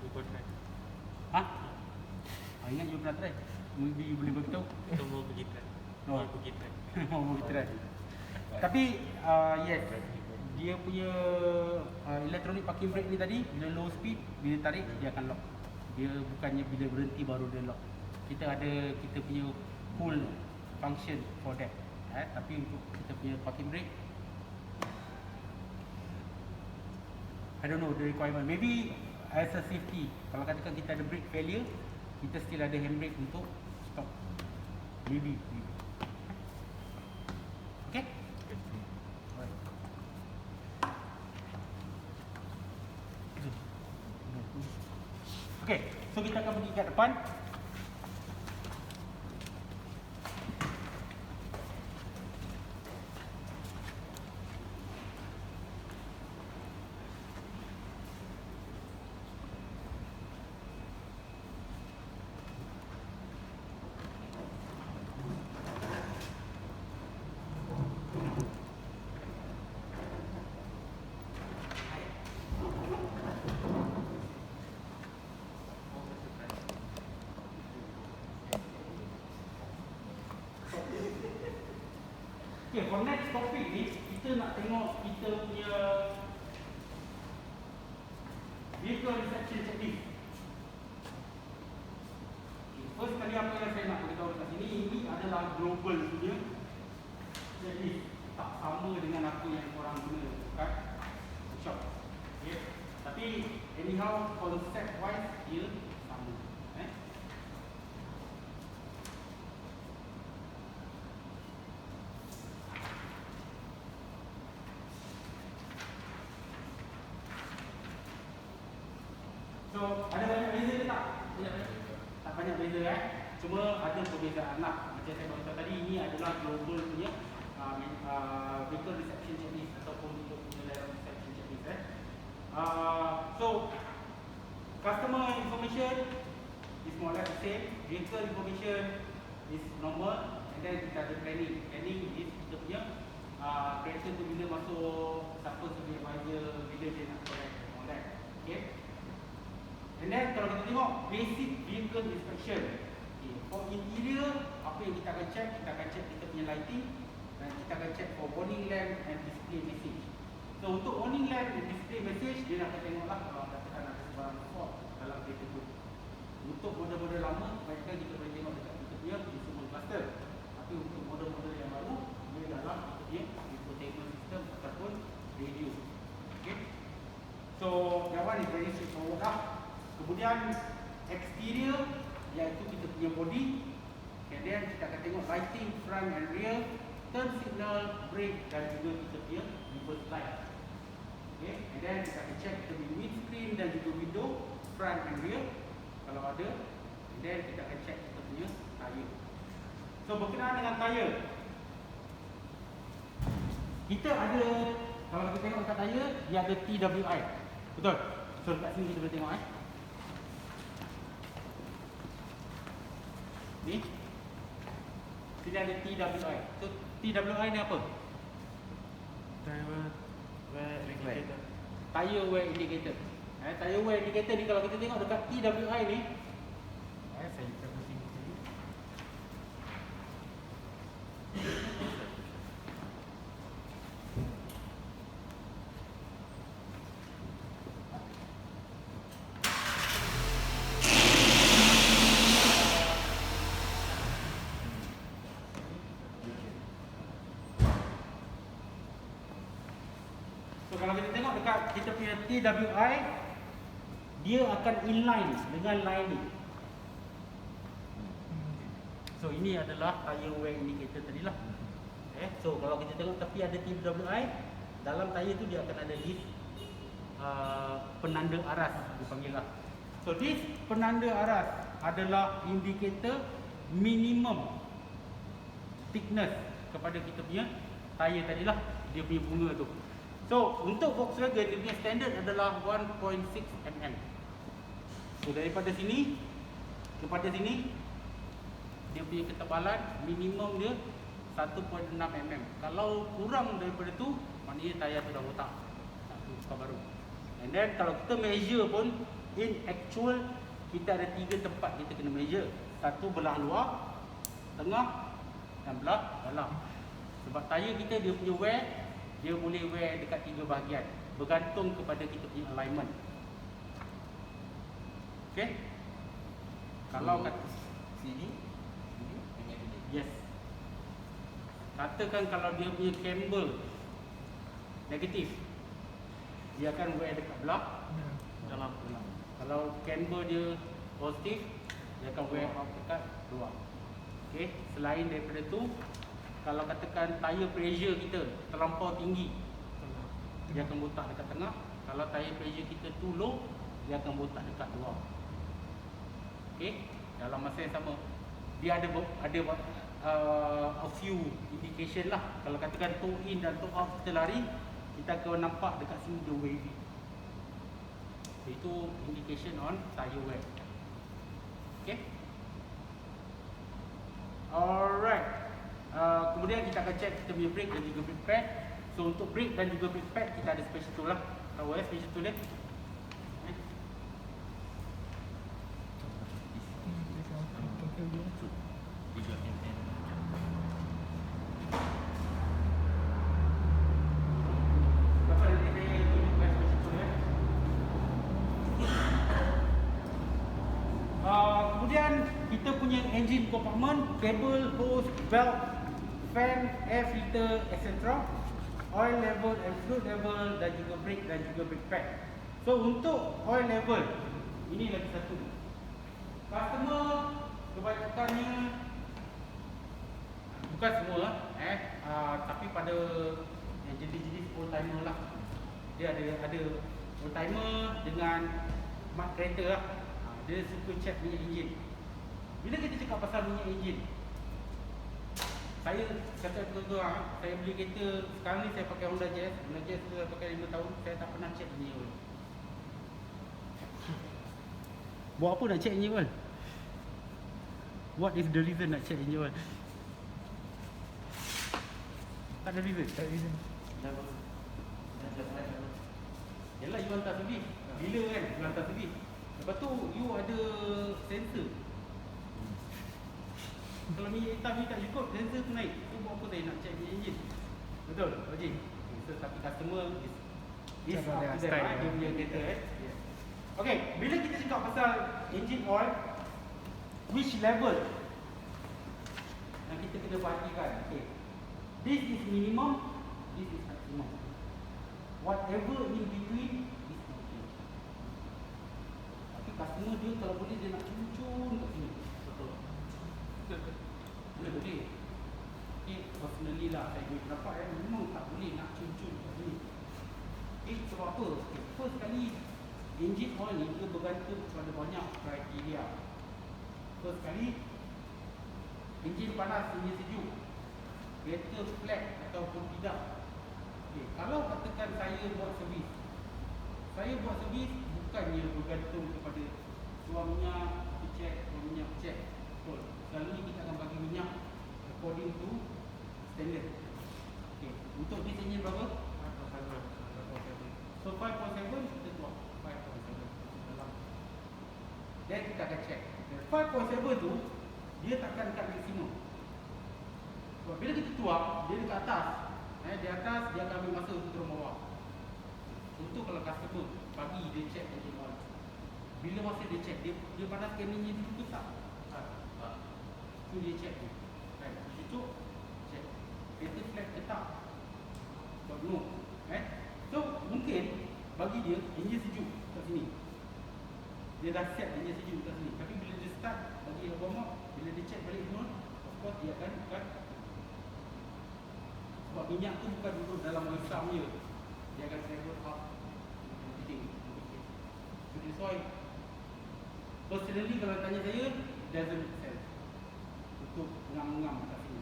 Lupa try. Ingat you pernah try, maybe you boleh beritahu. Kita mau pergi try. Oh. Mau pergi try. Mau try. Tapi yes, dia punya electronic parking brake ni tadi, bila low speed, bila tarik dia akan lock. Dia bukannya bila berhenti baru dia lock. Kita punya full function for that. Tapi untuk kita punya parking brake, I don't know the requirement. Maybe as a safety, kalau katakan kita ada brake failure, kita still ada handbrake untuk stop. Maybe. Okay? Okay, so kita akan pergi kat depan. Okay, for next topic ni, kita nak tengok kita punya vehicle reception checklist. Okay, first kali apa yang saya nak beritahu kat sini, ini adalah global punya checklist. Tak sama dengan apa yang korang guna kat shop. Okay. Tapi anyhow, concept wise dia sama. So, ada banyak beza ke tak? Tak banyak beza Cuma ada perbezaan lah. Macam saya beritahu tadi, ini adalah global punya vehicle reception checklist ataupun untuk punya layout reception checklist So, customer information is more or less the same. Vehicle information is normal. And then kita ada planning. Planning is kita punya kereta tu bila masuk, siapa sebagai advisor, bila dia nak collect, all that. Okay. And then kalau kita tengok basic vehicle inspection. Okay. For interior, apa yang kita akan check? Kita akan check kita punya lighting dan kita akan check for warning lamp and display message. So untuk warning lamp and display message, dia nak tengoklah kalau katakan ada sebarang fault dalam kereta tu. Untuk model-model lama, baiknya kita boleh tengok dekat kita punya instrument cluster. Tapi untuk model-model yang baru, dia dalam kita punya infotainment system ataupun radio. Okay. So that one is very straightforward lah. Kemudian exterior, iaitu kita punya body, and then kita akan tengok lighting front and rear, turn signal, brake dan juga kita punya reverse light. Okay, and then kita akan check kita punya windscreen dan juga window front and rear kalau ada. And then kita akan check kita punya tayar. So berkenaan dengan tayar, kita ada, kalau kita tengok dekat tayar, dia ada TWI. Betul? So dekat sini kita boleh tengok ni. Sini ada TWI. So TWI ni apa? Driver wear indicator. Tire wear indicator. Tire wear indicator ni kalau kita tengok dekat TWI ni, saya akan pusing sini. So kalau kita tengok dekat kita punya TWI, dia akan inline dengan line ni. So ini adalah tire wear indicator tadilah. So kalau kita tengok tepi ada TWI, dalam tire tu dia akan ada list penanda aras dipanggil lah. So this penanda aras adalah indikator minimum thickness kepada kita punya tire tadilah, dia punya bunga tu. So untuk Volkswagen dia punya standard adalah 1.6 mm. So daripada sini kepada sini dia punya ketebalan minimum dia 1.6 mm. Kalau kurang daripada tu, maknanya tayar tu dah rotak, nak tukar baru. And then kalau kita measure pun, in actual kita ada 3 tempat kita kena measure. Satu belah luar, tengah dan belah dalam. Sebab tayar kita dia punya wear, dia boleh wear dekat 3 bahagian, bergantung kepada kita punya alignment. Okay? Kalau kata Sini dengan ini. yes, katakan kalau dia punya camber negatif, dia akan wear dekat belah dalam. Kalau camber dia positif, dia akan wear dekat luar. Okay? Selain daripada tu, kalau katakan tire pressure kita terlampau tinggi, dia akan botak dekat tengah. Kalau tire pressure kita too low, dia akan botak dekat luar. Okay? Dalam masa yang sama, dia ada a few indication lah. Kalau katakan toe in dan toe out kita lari, kita akan nampak dekat sini dia wavy. So, itu indication on tire wear. Okay? Alright. Kemudian kita akan check kita punya brake dan juga brake pad. So untuk brake dan juga brake pad kita ada special tool lah. Tahu special tool dia? Berapa nanti saya tunjukkan special tool dia? Kemudian kita punya engine compartment, cable, hose, belt, fan, air filter, etc. Oil level and fluid level dan juga brake dan juga brake pad. So untuk oil level, ini lagi satu. Customer kebanyakannya, bukan semua tapi pada yang jenis-jenis old timer lah, dia ada old timer dengan mat kereta lah. Dia suka check minyak enjin. Bila kita cakap pasal minyak enjin, saya kata betul-betul saya beli kereta sekarang ni, saya pakai Honda Jazz. Honda Jazz tu saya pakai 5 tahun, saya tak pernah check minyak oil. Buat apa nak check engine oil? What is the reason nak check engine oil? Tak ada reason. Tak reason. Yalah, you hantar servis. Bila kan you hantar servis. Lepas tu you ada sensor. Kalau minyak hitam ni tak cukup, sensor tu naik. Tu buat apa saya nak check minyak enjin? Betul, Haji? So, tapi customer is up to them, dia punya kereta Okay, bila kita cakap pasal engine oil, which level yang kita kena perhatikan? Okay, this is minimum, this is maximum. Whatever in between is okay. Tapi customer dia kalau boleh dia nak cun-cun kat sini. Betul. oil ni dia bergantung kepada banyak kriteria. First sekali, enjin panas, enjin sejuk, kereta flat ataupun tidak. Okay. Kalau katakan saya buat servis bukannya bergantung kepada tuang minyak cek, tuang minyak cek. Betul. Selalunya kita akan bagi minyak according to standard. Okay. Untuk this engine berapa? 5.7. So 5.7 kita tuang 5.7 dalam. Dan kita akan check. 5.7 tu dia takkan dekat maksimum. Sebab bila kita tuang, dia dekat atas. Di atas dia akan ambil masa untuk turun bawah. Contoh kalau customer pagi dia check engine oil. Bila masa dia check, dia panaskan engine dulu ke tak? So dia check tu. Kan? Cucuk, check. Kereta flat ke tak? Sebab no. So mungkin bagi dia engine sejuk kat sini. Dia dah set engine sejuk kat sini. Tapi bila dia start, bagi dia warm up, bila dia check balik engine, of course dia akan bukan. Sebab minyak tu bukan duduk dalam oil sum je. Dia akan travel up. So that's why personally kalau tanya saya, it doesn't make sense untuk ngam-ngam kat sini.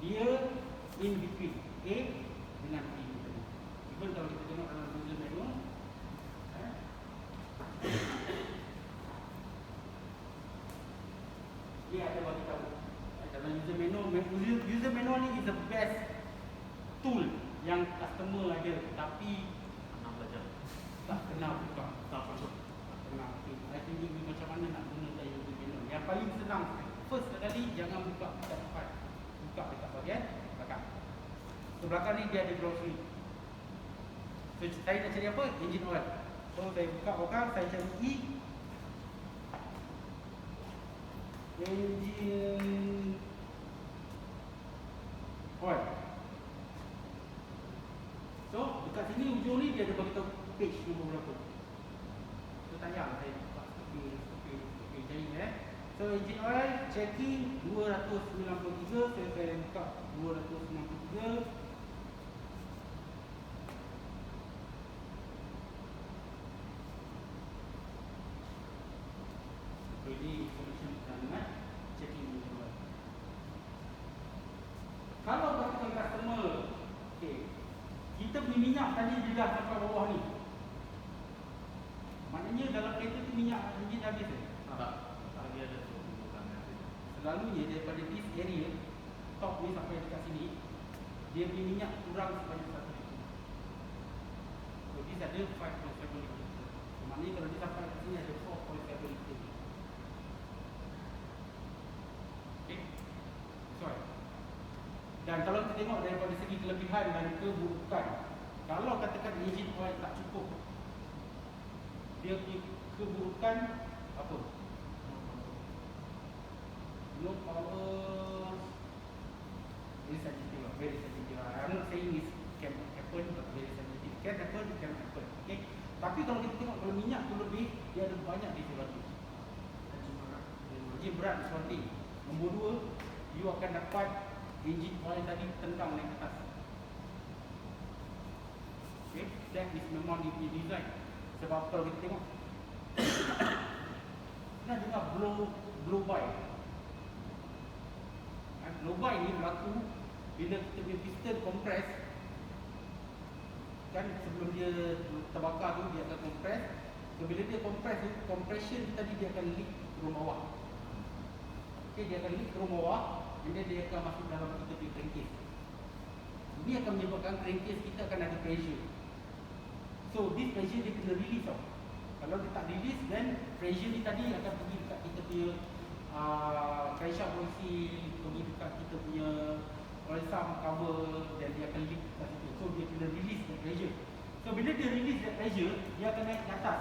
Dia in between A dengan B. Even kalau kita tengok dalam user manual, dia ada bagi tahu dalam user manual ni is the best tool yang customer ada, tapi tak kenal buka. Tak kenal. I think macam mana nak gunakan user manual. Yang paling senang, first sekali jangan buka dekat tempat. Buka dekat bahagian belakang. So belakang ni dia ada glossary. So saya nak cari apa? Engine oil. So saya buka belakang, saya cari E. Engine oil. So dekat sini ujung ni dia ada bagi tahu page nombor berapa. So tak payah saya buka copy cari So engine oil checking 293. Saya buka 293. Ini information dengan checking engine oil. Kalau katakan customer, okay, kita beli minyak tadi dia dah sampai bawah ni. Maknanya dalam kereta tu minyak engine dah habis ke? Tak. Dia ada tu bukan. Selalunya daripada this area top ni sampai dekat sini, dia beli minyak kurang sebanyak 1 liter. So this ada 5.7 liter. So, maknanya kalau dia sampai kat sini ada 4.7 liter. Okay. Sorry. Dan kalau kita tengok daripada segi kelebihan dan keburukan, kalau katakan engine oil tak cukup, dia punya keburukan apa? No power. Very sensitive. I'm not saying it can happen, but very sensitive. Can happen, it can happen. Okay. Tapi kalau kita tengok kalau minyak tu lebih, dia ada banyak disadvantage. Engine berat is one thing. Nombor 2, you akan dapat engine oil tadi tendang naik ke atas. Okay, that is memang dia design. Sebab kalau kita tengok pernah dengar blow by. Blow by ni berlaku bila kita punya piston compress. Kan sebelum dia terbakar tu dia akan compress. So bila dia compress tu, compression tadi dia akan leak turun bawah. Okay, dia akan leak turun bawah. Kemudian dia akan masuk dalam kita punya crankcase. Ini akan menyebabkan crankcase kita akan ada pressure. So this pressure dia kena release tau. Kalau dia tak release, then pressure ni tadi akan pergi dekat kita punya crankshaft oil seal, pergi dekat kita punya oil sump cover, dan dia akan leak dekat situ. So dia kena release that pressure. So bila dia release that pressure, dia akan naik ke atas.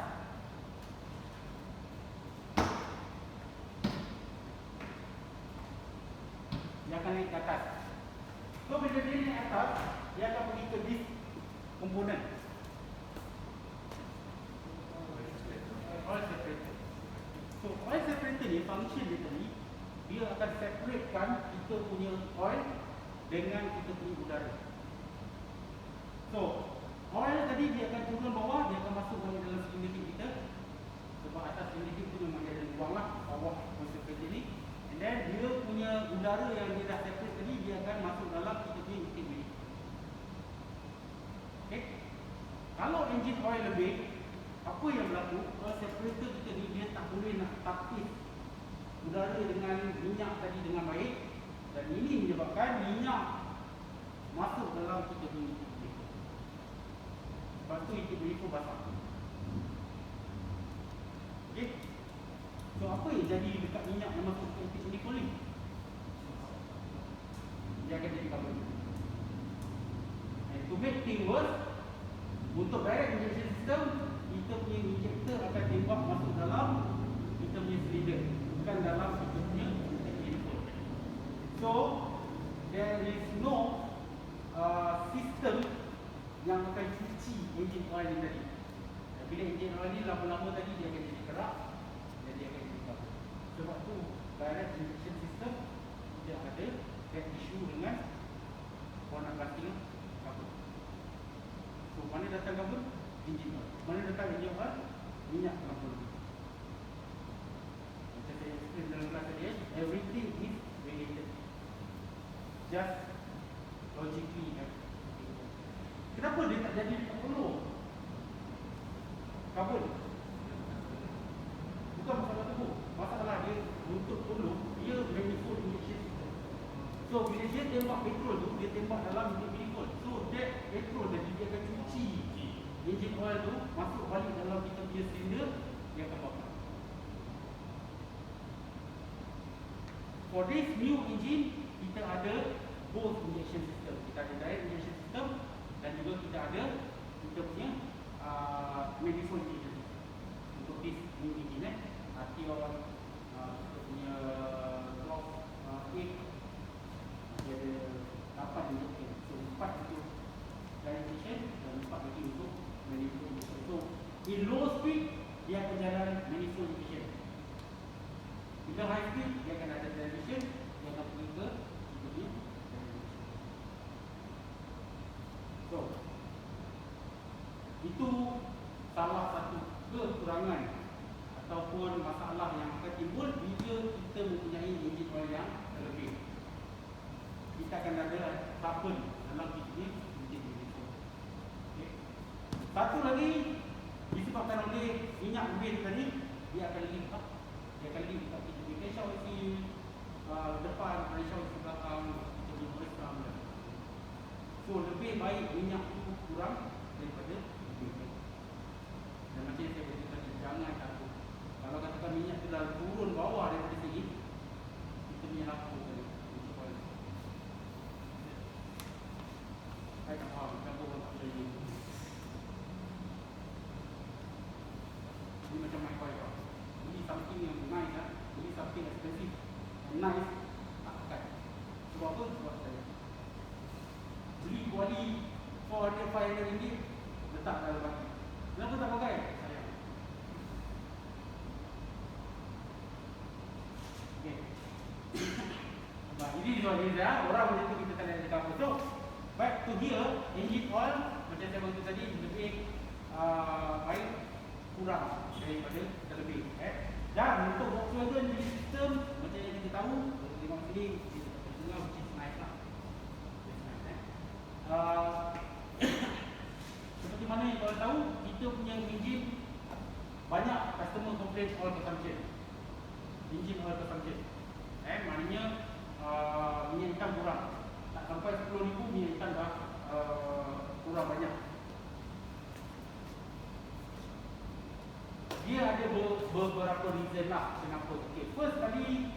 Dia akan naik ke atas. So bila dia naik ke atas, dia akan pergi ke this komponen oil separator. So oil separator ni function dia tadi, dia akan separatekan kita punya oil dengan kita punya udara. So oil tadi dia akan turun bawah, dia akan masuk dalam silinder kita. sebab atas engine tu memang dia ada ruang lah, bawah konsentrator ni. And then dia punya udara yang dia dah separate tadi, dia akan masuk dalam kita punya intake manifold. Okay. Kalau engine oil lebih, apa yang berlaku? Separator kita ni dia tak boleh nak tapis udara dengan minyak tadi dengan baik, dan ini menyebabkan minyak masuk dalam kita punya intake manifold. Lepas tu intake manifold basah. Okay. So apa yang jadi dekat minyak yang masuk ke intake manifold ni? Dia akan jadi carbon. And to make things worse, untuk direct injection system, kita punya injector akan tembak masuk dalam kita punya silinder, bukan dalam kita punya intake manifold. So there is no system yang akan cuci engine oil ni tadi. Bila engine oil ni lama-lama tadi dia akan jadi kerak dan dia akan jadi carbon. Sebab tu direct injection system dia ada that issue dengan warna plastik carbon. So mana datang carbon? Engine oil. Mana datang engine oil? Minyak carbon. Macam saya explain dalam kelas tadi, everything is related. Just logically. Kenapa dia tak jadi dekat peluh? Carbon. Bukan masalah tubuh. Masalah dia untuk peluh, dia manifold injection system. So bila dia tembak petrol tu, dia tembak dalam manifold. So that petrol tadi dia akan cuci engine oil tu, masuk balik dalam kita punya silinder, dia akan bakar. For this new engine, kita ada both injection system. Kita ada direct injection system dan juga kita ada kita punya manifold injection system. Untuk this new engine Arteon, kita punya Glock 8, dia ada 8 injection. So 4 untuk direct injection dan 4 lagi untuk manifold injection. So in low speed, dia akan jalan manifold injection. Bila high speed, dia akan ada direct injection, dia akan pergi ke kita punya direct injection. So itu salah satu kekurangan ataupun masalah yang akan timbul bila kita mempunyai engine oil yang terlebih. Kita akan ada carbon dalam engine manifold. Okay. Satu lagi, disebabkan oleh minyak lebih tadi, dia akan leak. Dia akan leak dekat kita punya pressure isi depan, pressure isi belakang, kita punya pressure. So lebih baik minyak itu kurang daripada lebih baik. Dan macam yang saya beritahu tadi, jangan takut. Kalau katakan minyak tu dah turun bawah daripada sini, kita punya lampu tadi untuk oil. Saya tak faham, kenapa orang tak boleh ini. Ini macam mic oil. Ini something yang nice lah. Ini something expensive. Nice, tak pakai. Sebab apa? Sebab saya beli kuali 400-500 ringgit, letak dalam baki. Kenapa tak pakai? Sayang. Okay. Ini soal dia, orang macam tu kita tak nak cakap apa. So, back to here, engine oil, macam saya bantu tadi, lebih baik kurang daripada terlebih. Dan untuk Volkswagen punya sistem, macam yang kita tahu, kalau tengok sini, kita tengah which is nice lah. Seperti mana yang korang tahu, kita punya engine banyak customer complain oil consumption. Engine oil consumption. Maknanya minyak hitam kurang. Tak sampai 10,000 minyak hitam dah kurang banyak. Dia ada beberapa reason lah kenapa. Okay, first kali,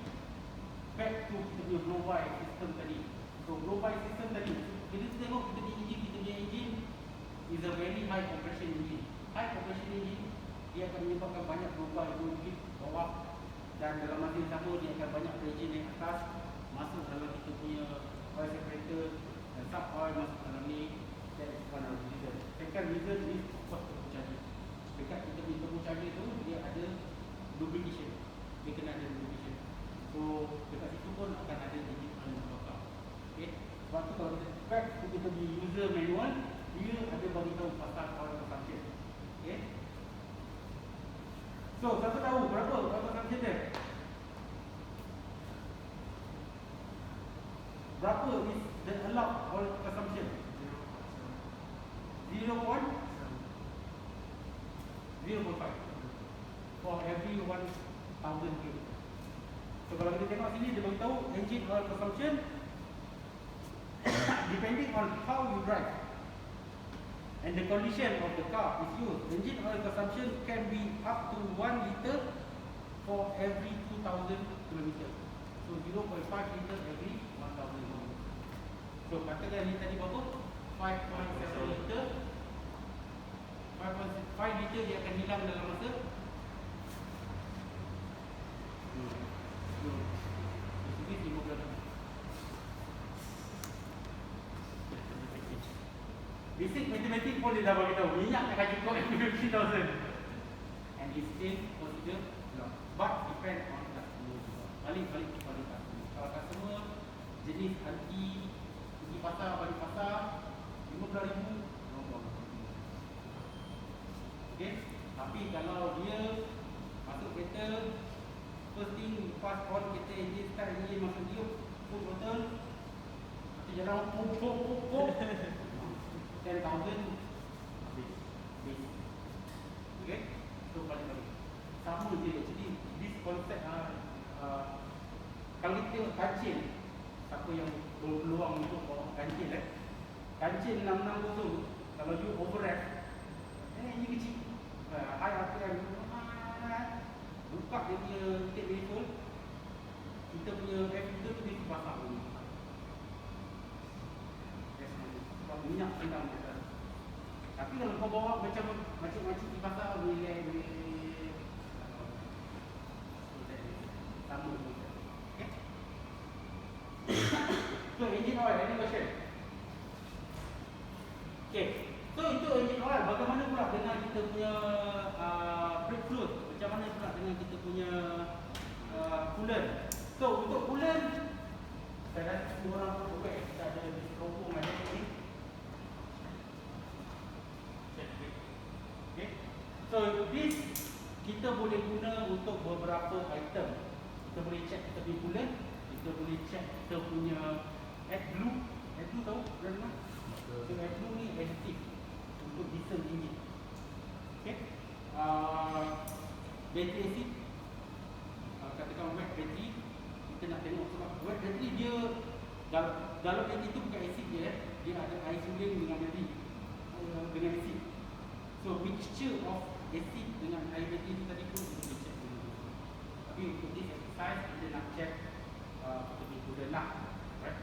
back to kita punya blow-by system tadi. So blow-by system tadi, kita tengok kita punya engine is a very high compression engine. High compression engine, dia akan menyebabkan banyak blow-by di bawah, dan dalam masa yang sama dia akan banyak pressure naik atas, masuk dalam kita punya oil separator, dan sub oil masuk dalam ni. That is one of the reason. Second reason is of course turbo charger. Dekat kita punya turbo charger tu, dia ada lubrication. Dia kena ada lubrication. So dekat situ pun akan ada engine oil yang bakar. Okay. Sebab tu kalau kita back to kita punya user manual, dia ada bagi tahu pasal oil consumption. Okay. So So, siapa tahu berapa consumption dia? Berapa is the allowed oil consumption? 0.05 for every 1,000 km. So kalau kita tengok sini dia beritahu engine oil consumption depending on how you drive and the condition of the car is used. Engine oil consumption can be up to 1 liter for every 2,000 km. So 0.5 liter every 1,000 km. So katakan ni tadi berapa? 5.7 liter. 5 liter dia akan hilang dalam masa ini 15 minit. Basic matematik pun dia dah bagi tahu minyak akan cukup 50,000 and it's still considered long, but depend on customer. Balik kepada customer. Kalau customer jenis anti pergi pasar balik pasar 15,000 okay? Tapi kalau dia masuk kereta, first thing lepas on kereta engine start engine masuk tiup full throttle, nanti jalan puk 10,000 habis. Okay? So balik sama je. Jadi this concept kalau kita tengok kancil, siapa yang berpeluang untuk bawa kancil kancil 660 kalau you override ini kecil high RPM buka dia punya tape manifold, kita punya air filter tu dia pasang dulu sebab minyak sedang ke atas. Tapi kalau kau bawa macam macam-macam di pasar boleh sama juga. Okay? So engine oil, any question? Okay. So itu engine oil. Bagaimana pula dengan kita punya brake fluid? Macam mana pula dengan kita punya coolant? So untuk coolant, saya rasa semua orang pun buat kita ada diserobong ada ni. Okay. So this kita boleh guna untuk beberapa item. Kita boleh check kita punya coolant, kita boleh check kita punya AdBlue. AdBlue tahu brand mana? So AdBlue ni additive untuk diesel engine. Okay. Battery acid, katakan wet battery, kita nak tengok sebab wet battery dia dalam battery tu bukan acid dia ada air suling dengan battery dengan acid. So mixture of acid dengan air battery tu tadi pun kita boleh check dulu. Tapi untuk this exercise kita nak check kita boleh nak, right?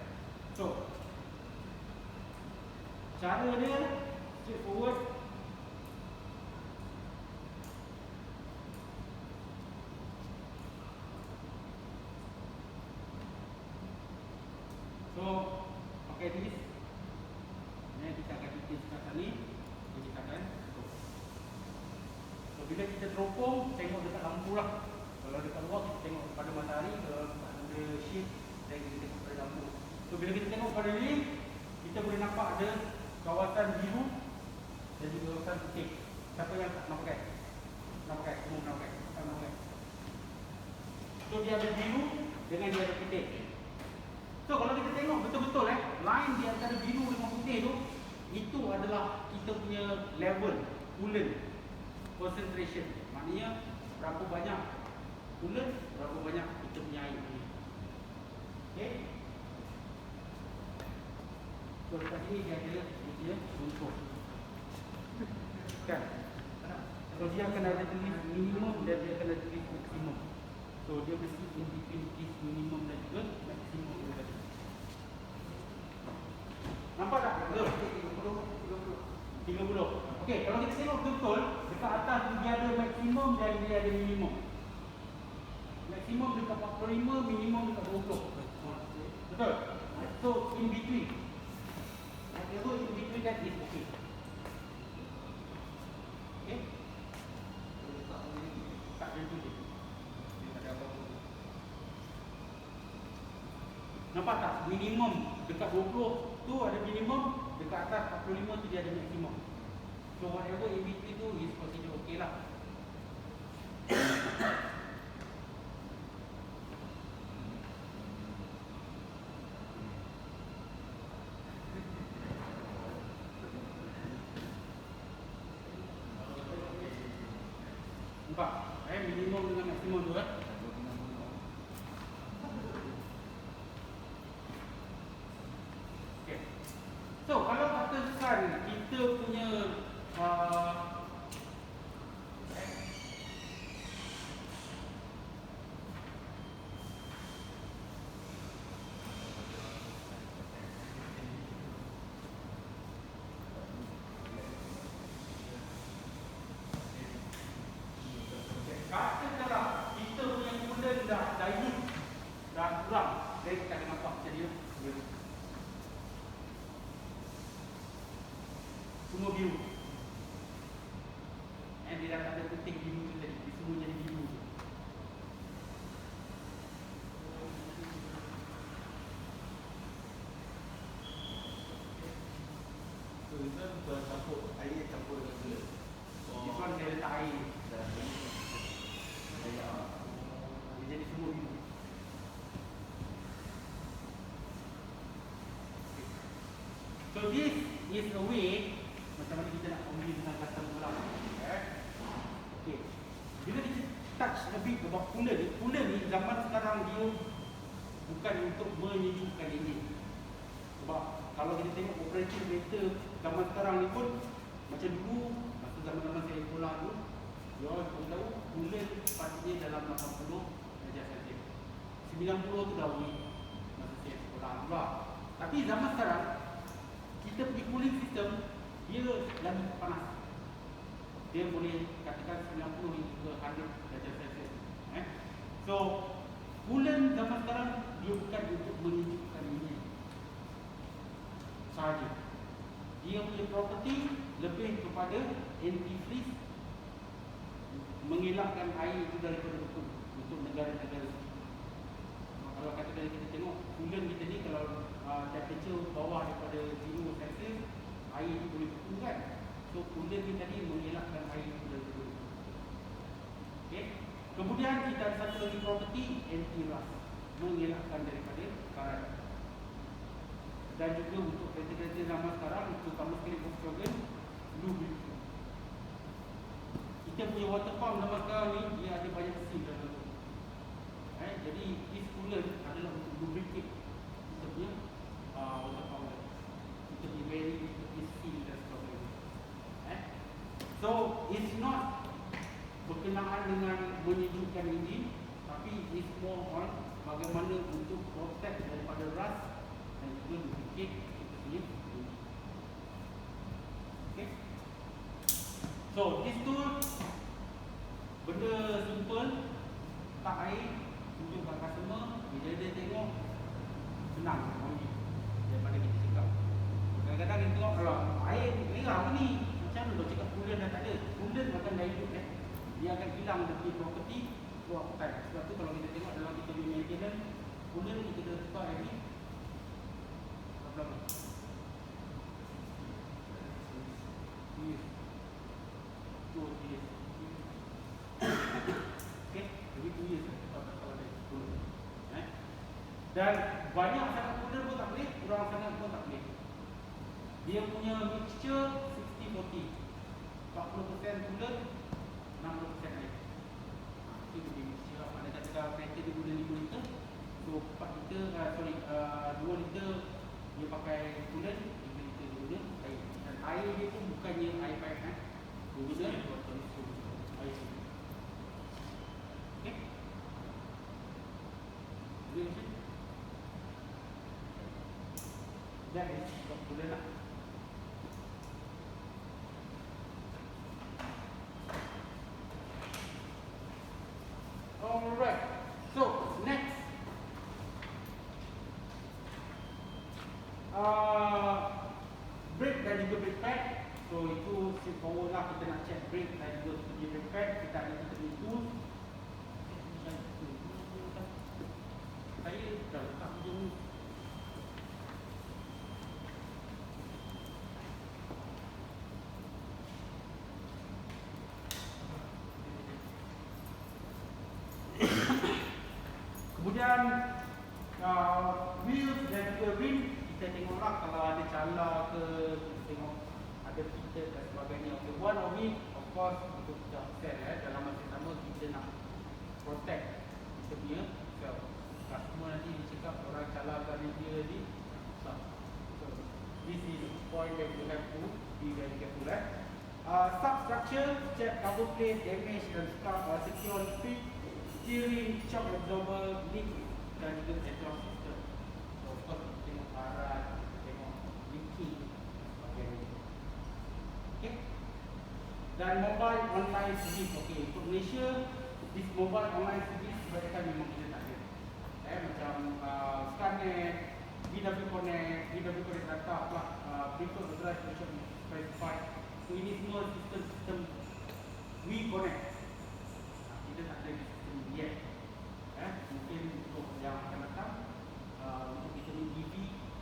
So cara dia straightforward. So pakai this ni kita akan bikin sekarang ni kita akan so bila kita teropong tengok dekat lampu lah. Kalau dekat luar kita tengok pada matahari, kalau ada shade dan kita tengok pada lampu. So bila kita tengok pada ni kita boleh nampak ada kawasan biru dan juga kawasan putih. Siapa yang tak nak pakai? Nak pakai? Semua nak pakai? Tak nak pakai? So dia ada biru dengan dia ada putih. So kalau kita tengok betul-betul line di antara biru dengan putih tu, itu adalah kita punya level coolant concentration. Maknanya berapa banyak coolant, berapa banyak kita punya air. Okay. So dekat sini dia ada unsur. Kan? So dia akan ada tulis minimum dan dia akan ada tulis maksimum. So dia mesti in between this minimum dan juga maksimum tadi. Nampak tak? 30. Okey, kalau kita tengok betul, dekat atas dia ada maksimum dan dia ada minimum. Maksimum dekat 45, minimum dekat 20. Betul? So in between. Whatever in between that is okay. Okay? Tak tentu je. Nampak tak? Minimum dekat 20 tu ada minimum, dekat atas 45 tu dia ada maksimum. So whatever in between tu is considered okay lah. Nampak? Minimum dengan maksimum tu Okay. So, kalau katakan kita punya katakanlah kita punya coolant dah dilute, dah kurang, dan kita akan nampak macam dia semua biru. And dia dah tak ada putih biru tu tadi, dia semua jadi biru. So itu bukan campur air campur dengan gula. This one dia letak air, dia jadi semua biru. So this is a way macam mana kita nak convince dengan customer lah. Okay. Bila kita touch a bit about coolant ni zaman sekarang dia bukan untuk menyejukkan enjin. Sebab kalau kita tengok operating meter zaman sekarang ni pun macam dulu, masa zaman-zaman saya sekolah tu, dia orang tahu coolant sepatutnya dalam 80 darjah Celsius. 90 tu dah wui masa saya sekolah tu lah. Tapi zaman sekarang kita punya cooling system dia lagi panas. Dia boleh katakan 90 hingga 100 darjah Celsius. So, coolant zaman sekarang dia bukan untuk menyejukkan enjin sahaja. Dia punya property lebih kepada anti-freeze, mengelakkan air itu daripada beku untuk negara-negara. Kalau katakan kita tengok coolant kita ni, kalau temperature bawah daripada 0 Celsius, air itu boleh beku kan. So coolant ni tadi mengelakkan air itu daripada beku. Okay. Kemudian kita ada satu lagi property, anti-rust, mengelakkan daripada karat. Dan juga untuk kereta-kereta zaman sekarang, terutama sekali Volkswagen, lubricant. Kita punya water pump zaman sekarang ni, dia ada banyak seal dalam tu. Jadi this coolant adalah untuk lubricate kita punya water pump. Kita punya bearing, kita punya seal dan sebagainya. So it's not berkenaan dengan menyejukkan enjin, tapi it's more on bagaimana untuk protect daripada rust dan juga lubricate kita punya enjin. Okay. So this tool benda simple, tak air, tunjuk kat customer, bila dia tengok senang only daripada kita cakap. Kadang-kadang dia tengok kalau air merah apa ni, macam mana kau cakap coolant dah tak ada. Coolant akan dilute dia akan hilang dia punya property throughout time. Sebab tu kalau kita tengok dalam kita punya maintenance, coolant kita kena tukar every berapa? 2 years. 2 years. Okay, jadi 2 years kalau ada coolant. Dan banyak sangat coolant pun tak boleh, kurang sangat pun tak boleh. Dia punya mixture 60-40, 40% coolant, 60% air. Itu dia mixture. Mana kata kereta dia guna 5 liter, so 4 liter, 2 liter dia pakai coolant, 5 liter dia guna air. Dan air dia pun bukannya air pipe dia guna air. Okay. Boleh macam ni? That is coolant lah. Alright, so next, brake dan juga brake pad. So itu straightforward lah, kita nak check brake dan juga kita punya brake pad. Kita ada kita punya tool. Saya dah letak macam ni. cala ke, tengok ada filter dan sebagainya. Okay, one of it of course untuk kita offset dalam masa sama kita nak protect kita punya self. Customer nanti dia cakap orang calakan dia ni. So this is the point that you have to be very careful. Substructure, check cover plate, damage dan secure speed, steering, shock absorber, leak dan juga exhaust system. So of course tengok karat, tengok leaking sebagainya. Okay. Dan mobile online service. Okay, untuk Malaysia, this mobile online service kebanyakan memang kita tak ada. Macam Skynet, BW Connect, BW Connect Data pula, preferred address macam specified. So ini semua sistem We Connect. Kita tak ada sistem yet. Mungkin untuk yang akan datang, untuk kita ni EV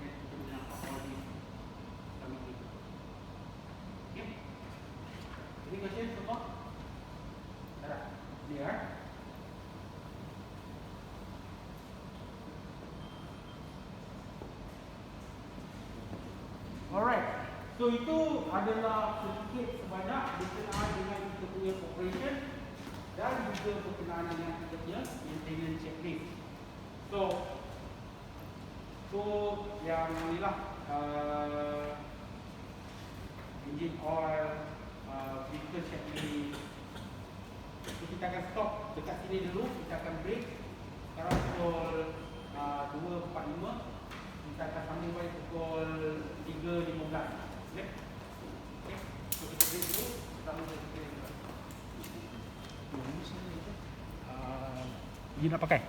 dan kita boleh nampak all this sama kita. Okay. Any questions so far? Dah. Clear? Alright. So itu adalah sedikit sebanyak berkenaan dengan kita punya operation dan juga berkenaan dengan kita punya maintenance checklist. So yang inilah engine oil, vehicle checklist. So kita akan stop dekat sini dulu, kita akan break. Sekarang pukul 2.45. Kita akan sambung balik pukul 3.15. Okay? Okay? So kita break dulu, sambung balik pukul 3.15. Ini nak pakai?